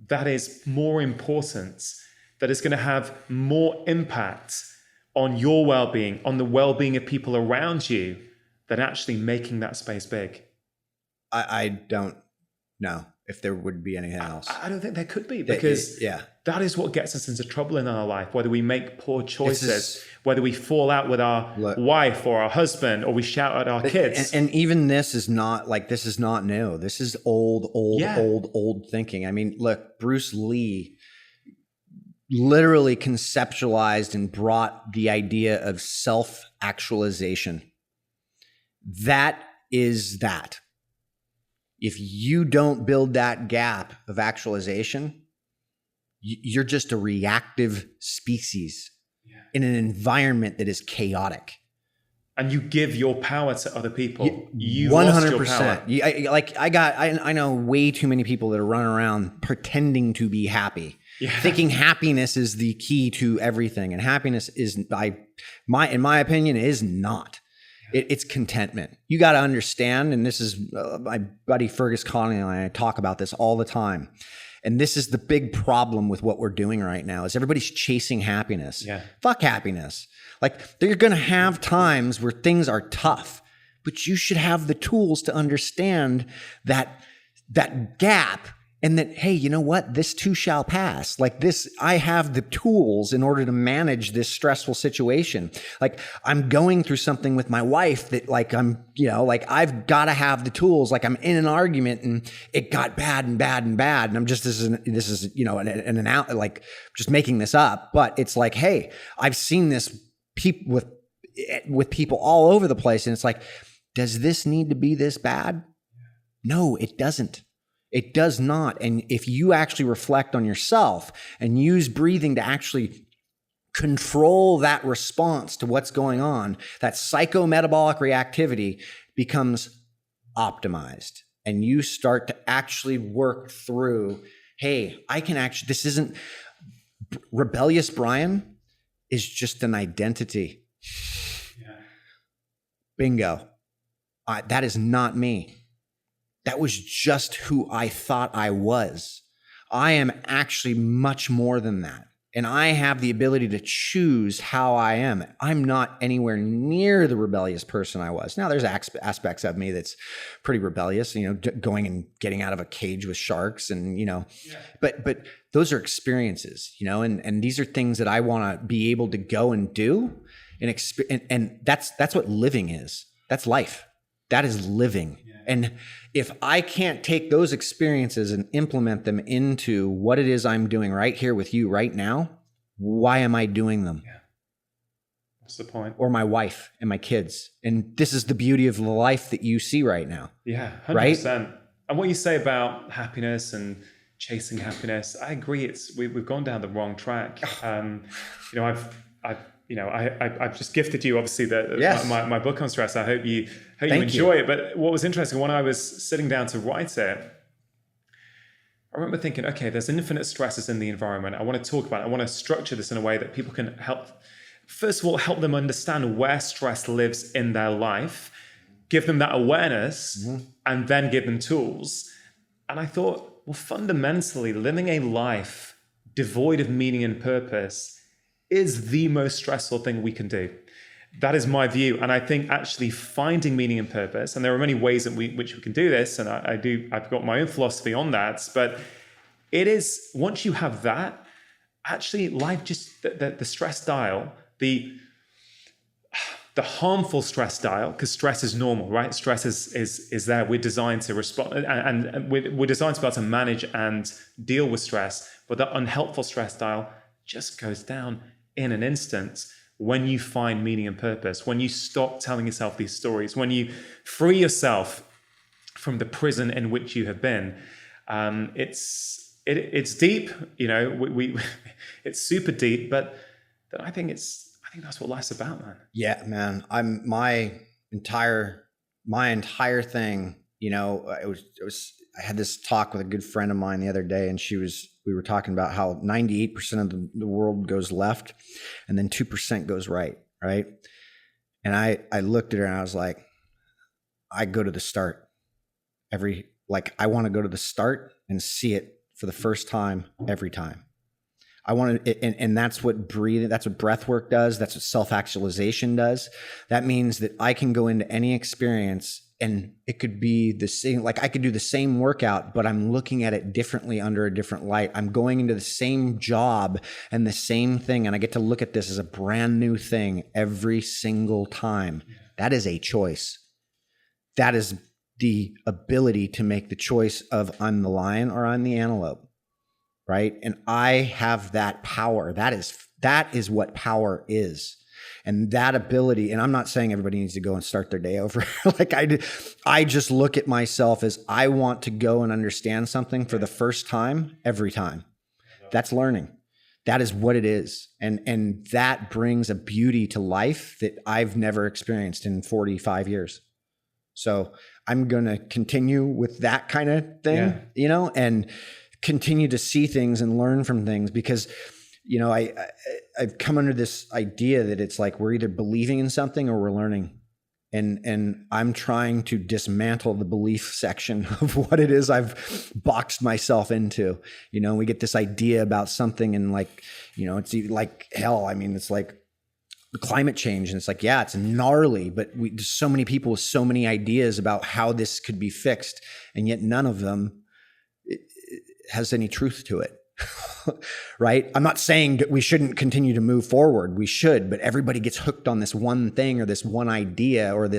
that is more important, that is going to have more impact on your well-being, on the well-being of people around you, than actually making that space big? I don't know if there would be anything else. I don't think there could be, because that is what gets us into trouble in our life, whether we make poor choices, whether we fall out with our wife or our husband, or we shout at our kids. And even this is not new. This is old thinking. I mean, look, Bruce Lee literally conceptualized and brought the idea of self-actualization. That is that. If you don't build that gap of actualization, you're just a reactive species in an environment that is chaotic. And you give your power to other people. You 100%. I know way too many people that are running around pretending to be happy. Yeah. Thinking happiness is the key to everything, and happiness is, in my opinion, is not. It's contentment. You got to understand, and this is my buddy Fergus Connolly and I talk about this all the time. And this is the big problem with what we're doing right now, is everybody's chasing happiness. Yeah. Fuck happiness. Like, you're going to have times where things are tough, but you should have the tools to understand that gap. And that, hey, you know what? This too shall pass. Like this, I have the tools in order to manage this stressful situation. Like, I'm going through something with my wife that I've got to have the tools. Like, I'm in an argument and it got bad and bad and bad. And I'm just, this is just making this up. But it's like, hey, I've seen this with people all over the place. And it's like, does this need to be this bad? No, it doesn't. It does not. And if you actually reflect on yourself and use breathing to actually control that response to what's going on, that psychometabolic reactivity becomes optimized. And you start to actually work through, hey, this isn't rebellious Bryan is just an identity. Yeah. Bingo. That is not me. That was just who I thought I was. I am actually much more than that. And I have the ability to choose how I am. I'm not anywhere near the rebellious person I was. Now, there's aspects of me that's pretty rebellious, going and getting out of a cage with sharks and, but those are experiences, and these are things that I want to be able to go and do and that's what living is. That's life. That is living. Yeah. And if I can't take those experiences and implement them into what it is I'm doing right here with you right now, why am I doing them? Yeah. What's the point? Or my wife and my kids. And this is the beauty of the life that you see right now. Yeah, 100%. Right? And what you say about happiness and chasing happiness, I agree. We've gone down the wrong track. I've just gifted you, obviously, my book on stress. I hope you enjoy it. But what was interesting, when I was sitting down to write it, I remember thinking, okay, there's infinite stresses in the environment. I want to talk about it. I want to structure this in a way that people can first of all, help them understand where stress lives in their life, give them that awareness, and then give them tools. And I thought, well, fundamentally, living a life devoid of meaning and purpose is the most stressful thing we can do. That is my view. And I think actually finding meaning and purpose, and there are many ways in which we can do this, and I've got my own philosophy on that, but it is, once you have that, actually life just, the stress dial, the harmful stress dial, because stress is normal, right? Stress is there. We're designed to respond, and we're designed to be able to manage and deal with stress, but that unhelpful stress dial just goes down in an instant when you find meaning and purpose, when you stop telling yourself these stories, when you free yourself from the prison in which you have been. It's deep, it's super deep, but I think that's what life's about, man. Yeah, man. My entire thing, I had this talk with a good friend of mine the other day, and we were talking about how 98% of the world goes left and then 2% goes right. And I looked at her and I was like, I go to the start I want to go to the start and see it for the first time every time. I want to, and that's what breath work does. That's what self-actualization does. That means that I can go into any experience and it could be the same, like I could do the same workout, but I'm looking at it differently under a different light. I'm going into the same job and the same thing, and I get to look at this as a brand new thing every single time. That is a choice. That is the ability to make the choice of I'm the lion or I'm the antelope. Right. And I have that power. That is what power is. And that ability, and I'm not saying everybody needs to go and start their day over like I did. I just look at myself as I want to go and understand something for the first time, every time. That's learning. That is what it is. And that brings a beauty to life that I've never experienced in 45 years. So I'm going to continue with that kind of thing, and continue to see things and learn from things, because I've come under this idea that it's like we're either believing in something or we're learning, and I'm trying to dismantle the belief section of what it is I've boxed myself into. We get this idea about something, and it's like hell. I mean, it's like climate change, and it's like, yeah, it's gnarly, but there's so many people with so many ideas about how this could be fixed, and yet none of them has any truth to it. Right? I'm not saying that we shouldn't continue to move forward. We should, but everybody gets hooked on this one thing or this one idea or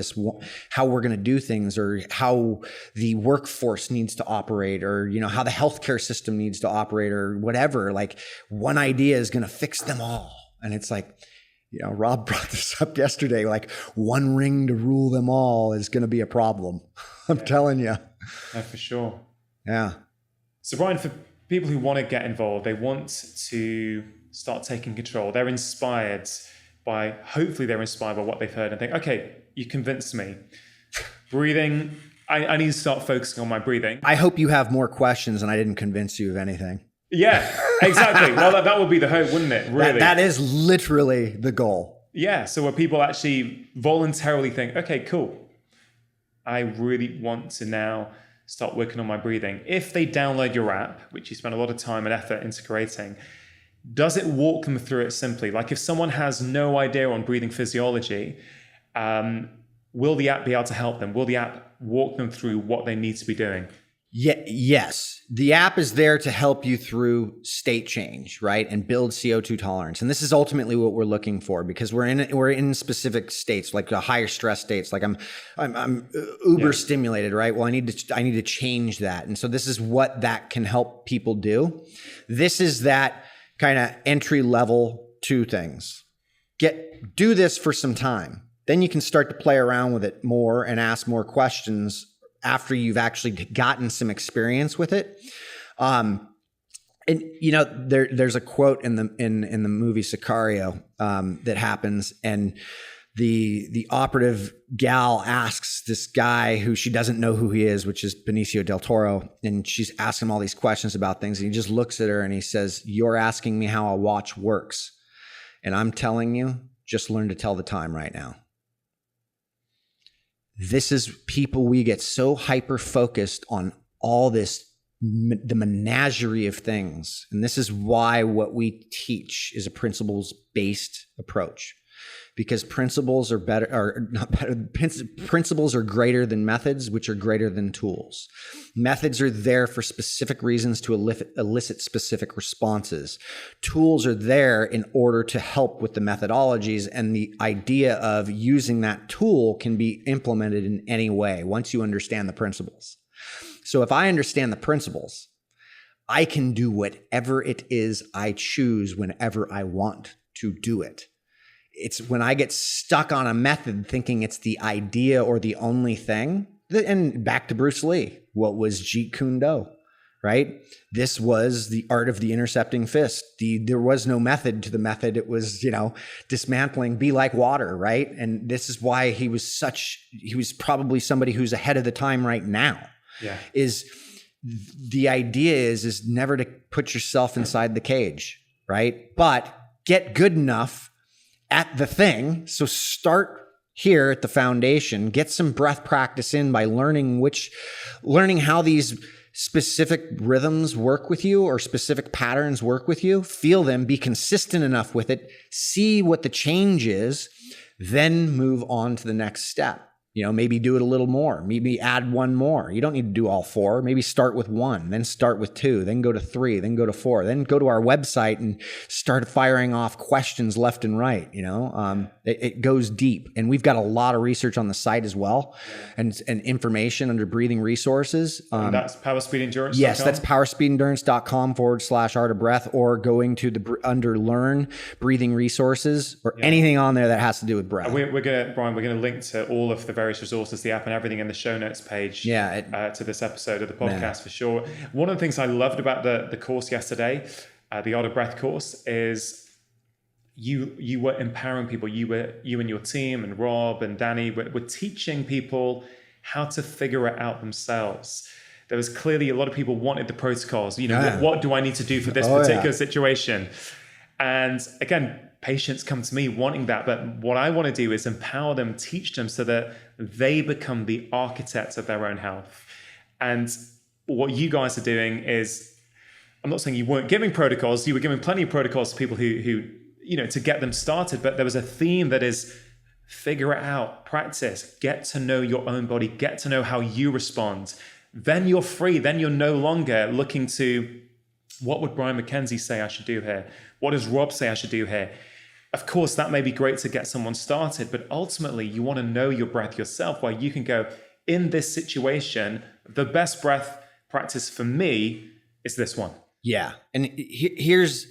how we're going to do things, or how the workforce needs to operate, or, how the healthcare system needs to operate, or whatever. Like one idea is going to fix them all. And it's like, Rob brought this up yesterday, like one ring to rule them all is going to be a problem. I'm telling you. Yeah, for sure. Yeah. So Bryan, for people who want to get involved, they want to start taking control. Hopefully they're inspired by what they've heard and think, okay, you convinced me. Breathing, I need to start focusing on my breathing. I hope you have more questions and I didn't convince you of anything. Yeah, exactly. Well, that would be the hope, wouldn't it? Really? That is literally the goal. Yeah. So where people actually voluntarily think, okay, cool, I really want to now start working on my breathing. If they download your app, which you spend a lot of time and effort integrating, does it walk them through it simply? Like if someone has no idea on breathing physiology, will the app be able to help them? Will the app walk them through what they need to be doing? Yes. The app is there to help you through state change, right? And build CO2 tolerance. And this is ultimately what we're looking for, because we're in specific states, like the higher stress states. Like I'm uber stimulated, right? Well, I need to change that. And so this is what that can help people do. This is that kind of entry level to things. do this for some time. Then you can start to play around with it more and ask more questions after you've actually gotten some experience with it. And there's a quote in the movie Sicario that happens, and the operative gal asks this guy who she doesn't know who he is, which is Benicio del Toro, and she's asking him all these questions about things, and he just looks at her and he says, "You're asking me how a watch works, and I'm telling you, just learn to tell the time right now." This is people, we get so hyper focused on all this, the menagerie of things. And this is why what we teach is a principles-based approach, because principles are principles are greater than methods, which are greater than tools. Methods are there for specific reasons to elicit specific responses. Tools are there in order to help with the methodologies, and the idea of using that tool can be implemented in any way once you understand the principles. So if I understand the principles, I can do whatever it is I choose whenever I want to do it. It's when I get stuck on a method thinking it's the idea or the only thing. And back to Bruce Lee, what was Jeet Kune Do, right? This was the art of the intercepting fist. There was no method to the method. It was, dismantling, be like water, right? And this is why he was probably somebody who's ahead of the time right now. Yeah. Is the idea is never to put yourself inside the cage, right? But get good enough at the thing. So start here at the foundation, get some breath practice in by learning how these specific rhythms work with you or specific patterns work with you, feel them, be consistent enough with it, see what the change is, then move on to the next step. Maybe do it a little more, maybe add one more. You don't need to do all four. Maybe start with one, then start with two, then go to three, then go to four, then go to our website and start firing off questions left and right. It goes deep, and we've got a lot of research on the site as well, and information under breathing resources. And that's powerspeedendurance.com? Yes, that's powerspeedendurance.com/art of breath, or going to under learn breathing resources, or anything on there that has to do with breath. We're going to link to all of the various resources, the app and everything in the show notes page to this episode of the podcast for sure. One of the things I loved about the course yesterday, the Art of Breath course, is you were empowering people. You and your team and Rob and Danny were teaching people how to figure it out themselves. There was clearly a lot of people wanted the protocols. What do I need to do for this particular situation? And again, patients come to me wanting that, but what I want to do is empower them, teach them so that they become the architects of their own health. And what you guys are doing is, I'm not saying you weren't giving protocols, you were giving plenty of protocols to people who to get them started, but there was a theme that is figure it out, practice, get to know your own body, get to know how you respond. Then you're free. Then you're no longer looking to, what would Bryan MacKenzie say I should do here? What does Rob say I should do here? Of course, that may be great to get someone started, but ultimately you want to know your breath yourself, where you can go, in this situation, the best breath practice for me is this one. Yeah. And here's,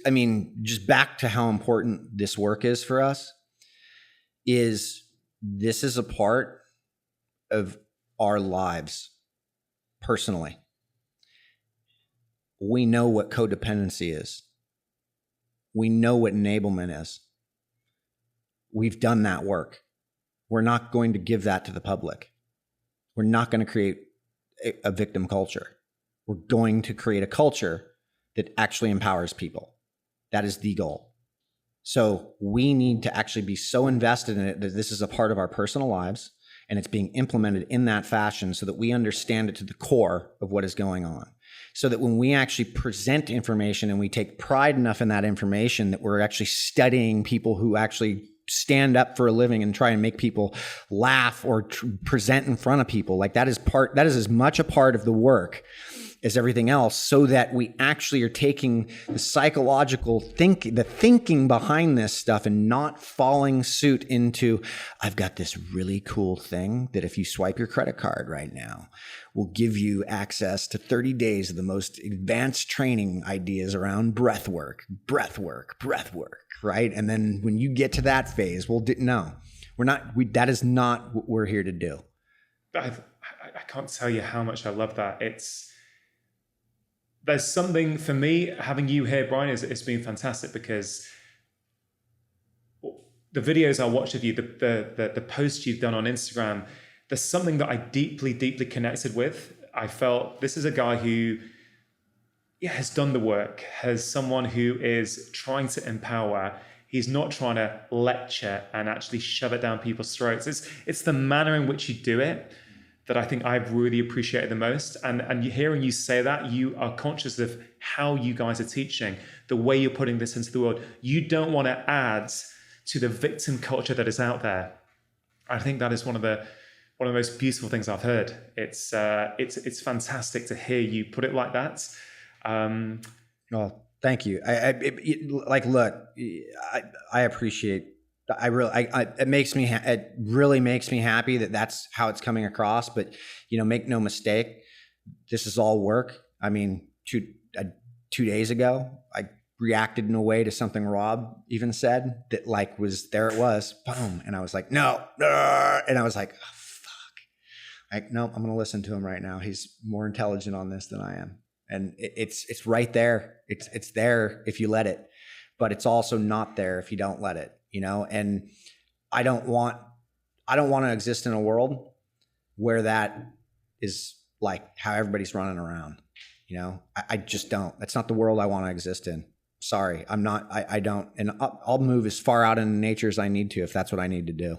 just back to how important this work is for us, this is a part of our lives personally. We know what codependency is. We know what enablement is. We've done that work. We're not going to give that to the public. We're not going to create a victim culture. We're going to create a culture that actually empowers people. That is the goal. So we need to actually be so invested in it that this is a part of our personal lives, and it's being implemented in that fashion so that we understand it to the core of what is going on. So that when we actually present information and we take pride enough in that information that we're actually studying people who actually stand up for a living and try and make people laugh or present in front of people, like that is as much a part of the work as everything else, so that we actually are taking the psychological thinking behind this stuff and not falling suit into, I've got this really cool thing that if you swipe your credit card right now, will give you access to 30 days of the most advanced training ideas around breath work. right? And then when you get to that phase, no, we're not, that is not what we're here to do. I can't tell you how much I love that. There's something for me, having you here, Bryan, it's been fantastic, because the videos I watch of you, the posts you've done on Instagram, there's something that I deeply, deeply connected with. I felt this is a guy who has done the work, has someone who is trying to empower. He's not trying to lecture and actually shove it down people's throats. It's the manner in which you do it that I think I've really appreciated the most. And hearing you say that, you are conscious of how you guys are teaching, the way you're putting this into the world. You don't want to add to the victim culture that is out there. I think that is one of the most beautiful things I've heard. It's fantastic to hear you put it like that. Well, thank you. Look, I appreciate. It really makes me happy that that's how it's coming across. But make no mistake, this is all work. I mean, 2 days ago, I reacted in a way to something Rob even said that was there. It was boom, and I was like, no, and I was like, oh, fuck. No, I'm going to listen to him right now. He's more intelligent on this than I am. And it's right there. It's there if you let it, but it's also not there if you don't let it, and I don't want to exist in a world where that is like how everybody's running around. I just don't. That's not the world I want to exist in. Sorry, I'm not. I don't. And I'll move as far out into nature as I need to if that's what I need to do.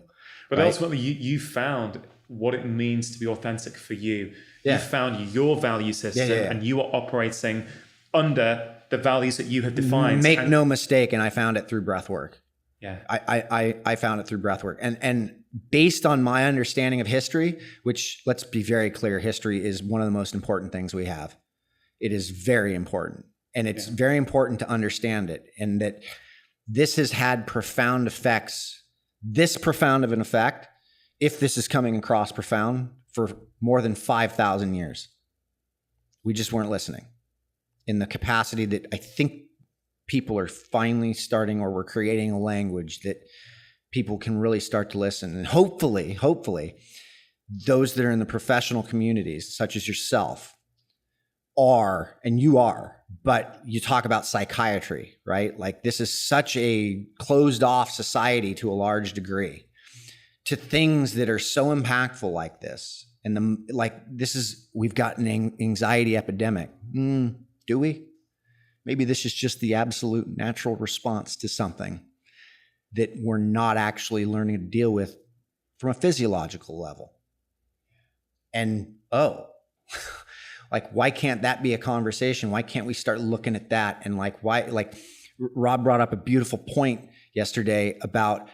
But ultimately, you found what it means to be authentic for you. Yeah. You found your value system, and you are operating under the values that you have defined. Make no mistake, and I found it through breath work. Yeah, I found it through breath work, and based on my understanding of history, which, let's be very clear, history is one of the most important things we have. It is very important, and it's very important to understand it, and that this has had profound effects. This profound of an effect, if this is coming across profound, for more than 5,000 years. We just weren't listening in the capacity that I think people are finally starting, or we're creating a language that people can really start to listen. And hopefully, those that are in the professional communities, such as yourself, are, and you are, but you talk about psychiatry, right? Like, this is such a closed off society to a large degree to things that are so impactful like this. And we've got an anxiety epidemic. Do we? Maybe this is just the absolute natural response to something that we're not actually learning to deal with from a physiological level. And, why can't that be a conversation? Why can't we start looking at that? And Rob brought up a beautiful point yesterday about,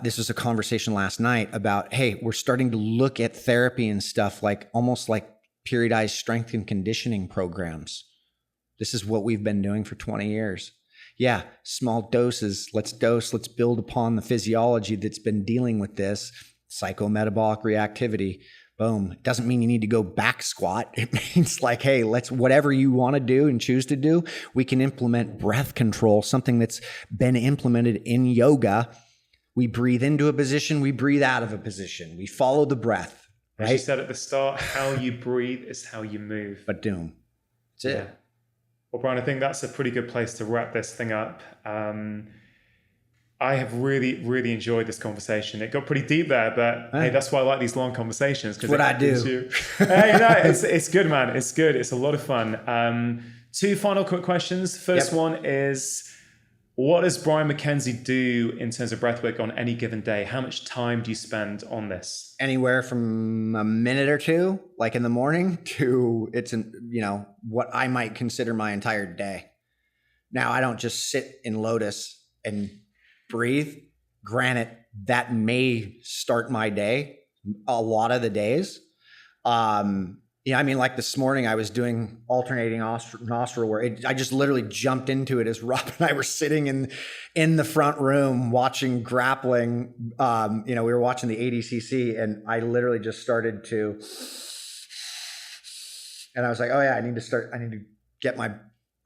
this was a conversation last night about, hey, we're starting to look at therapy and stuff almost like periodized strength and conditioning programs. This is what we've been doing for 20 years. Yeah, small doses. Let's build upon the physiology that's been dealing with this. Psychometabolic reactivity. Boom. It doesn't mean you need to go back squat. It means hey, whatever you want to do and choose to do, we can implement breath control, something that's been implemented in yoga. We breathe into a position, we breathe out of a position. We follow the breath. Right? As you said at the start, how you breathe is how you move. But doom. That's it. Yeah. Well, Bryan, I think that's a pretty good place to wrap this thing up. I have really, really enjoyed this conversation. It got pretty deep there, but hey, that's why I like these long conversations. That's what I do. Hey, no, it's good, man. It's good. It's a lot of fun. 2 final quick questions. First one is, what does Bryan MacKenzie do in terms of breathwork on any given day? How much time do you spend on this? Anywhere from a minute or two, in the morning, to what I might consider my entire day. Now, I don't just sit in lotus and breathe. Granted, that may start my day a lot of the days. This morning I was doing alternating nostril where I just literally jumped into it as Rob and I were sitting in the front room watching grappling. We were watching the ADCC, and I literally just started to, and I was like, oh yeah, I need to get my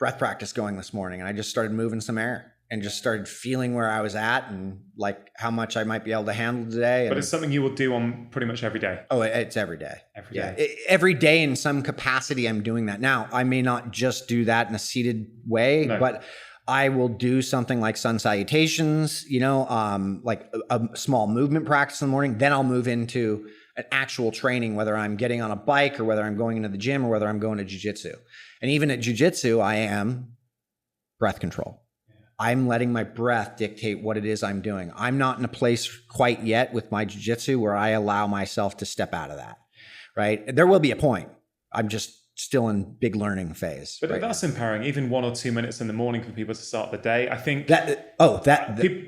breath practice going this morning. And I just started moving some air. and just started feeling where I was at and like how much I might be able to handle today. But it's something you will do on pretty much every day. Oh, it's every day. Every day. Every day in some capacity, I'm doing that. Now, I may not just do that in a seated way, but I will do something like sun salutations, like a small movement practice in the morning. Then I'll move into an actual training, whether I'm getting on a bike or whether I'm going into the gym or whether I'm going to jiu-jitsu. And even at jiu-jitsu, I am breath control. I'm letting my breath dictate what it is I'm doing. I'm not in a place quite yet with my jiu-jitsu where I allow myself to step out of that, right? There will be a point. I'm just still in big learning phase. But that's empowering, even 1 or 2 minutes in the morning for people to start the day. I think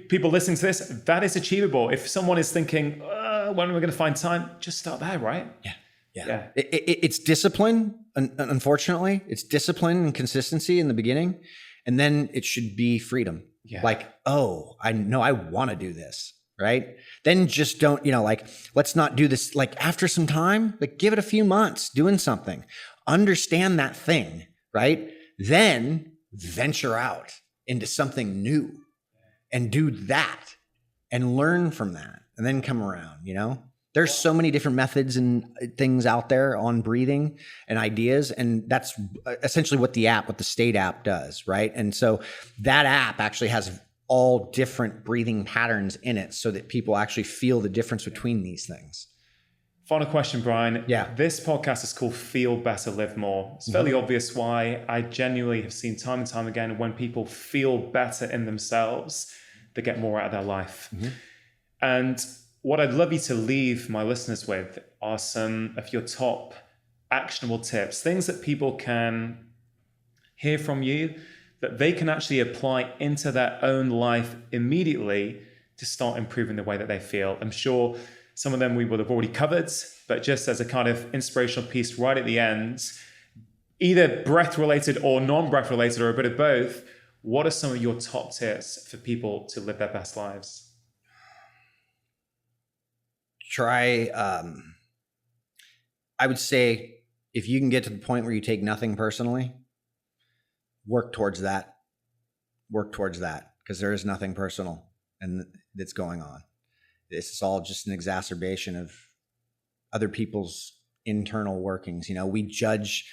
people listening to this, that is achievable. If someone is thinking, when am I going to find time? Just start there, right? Yeah. It's discipline, unfortunately. It's discipline and consistency in the beginning. And then it should be freedom. Yeah. Like, I know I want to do this, right? Then just don't, let's not do this. Like after some time, like give it a few months doing something, understand that thing, right? Then venture out into something new and do that and learn from that and then come around, There's so many different methods and things out there on breathing and ideas. And that's essentially what the State app does, right? And so that app actually has all different breathing patterns in it so that people actually feel the difference between these things. Final question, Bryan. Yeah. This podcast is called Feel Better, Live More. It's fairly obvious why. I genuinely have seen time and time again when people feel better in themselves, they get more out of their life. Mm-hmm. And what I'd love you to leave my listeners with are some of your top actionable tips, things that people can hear from you, that they can actually apply into their own life immediately to start improving the way that they feel. I'm sure some of them we would have already covered, but just as a kind of inspirational piece right at the end, either breath related or non-breath related or a bit of both, what are some of your top tips for people to live their best lives? Try, I would say if you can get to the point where you take nothing personally, work towards that because there is nothing personal and that's going on. This is all just an exacerbation of other people's internal workings. We judge,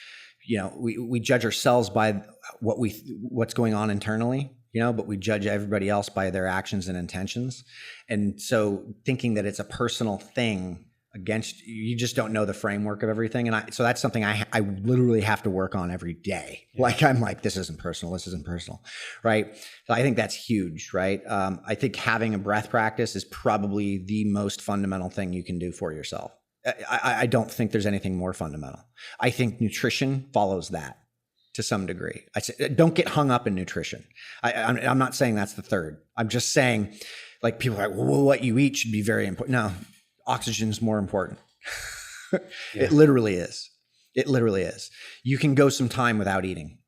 we judge ourselves by what's going on internally. But we judge everybody else by their actions and intentions. And so thinking that it's a personal thing against you just don't know the framework of everything. And so that's something I literally have to work on every day. Yeah. Like, I'm like, this isn't personal, right? So I think that's huge, right? I think having a breath practice is probably the most fundamental thing you can do for yourself. I don't think there's anything more fundamental. I think nutrition follows that to some degree. I say, don't get hung up in nutrition. I'm not saying that's the third. I'm just saying, like, people are like, well, what you eat should be very important. No, oxygen's more important. Yeah. It literally is. You can go some time without eating.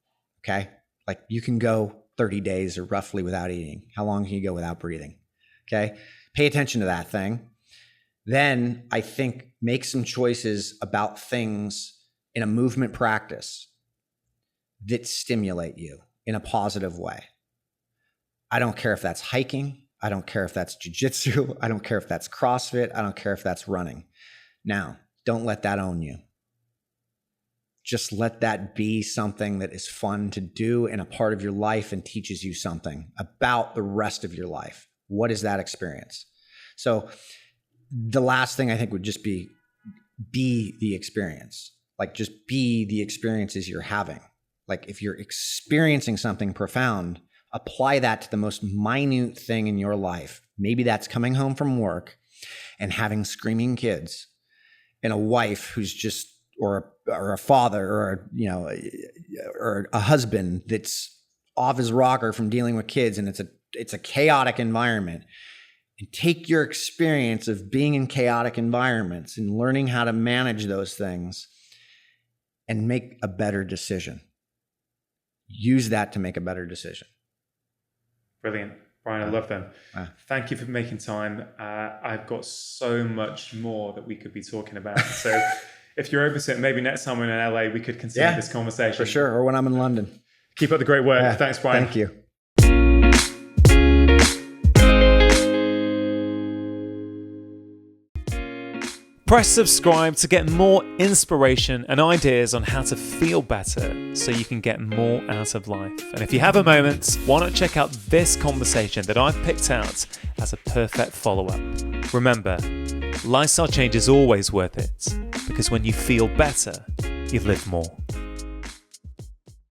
Okay. Like you can go 30 days or roughly without eating. How long can you go without breathing? Okay. Pay attention to that thing. Then I think make some choices about things in a movement practice that stimulate you in a positive way. I don't care if that's hiking. I don't care if that's jiu-jitsu. I don't care if that's CrossFit. I don't care if that's running. Now, don't let that own you. Just let that be something that is fun to do and a part of your life and teaches you something about the rest of your life. What is that experience? So the last thing I think would just be the experience. Like just be the experiences you're having. Like if you're experiencing something profound, apply that to the most minute thing in your life. Maybe that's coming home from work and having screaming kids and a wife who's just, or a father or a husband that's off his rocker from dealing with kids, and it's a chaotic environment. And take your experience of being in chaotic environments and learning how to manage those things and make a better decision. Use that to make a better decision. Brilliant. Bryan, I love them. Thank you for making time. I've got so much more that we could be talking about. So if you're open to it, maybe next time we're in LA, we could continue this conversation. For sure. Or when I'm in London. Keep up the great work. Thanks, Bryan. Thank you. Press subscribe to get more inspiration and ideas on how to feel better so you can get more out of life. And if you have a moment, why not check out this conversation that I've picked out as a perfect follow-up. Remember, lifestyle change is always worth it, because when you feel better, you live more.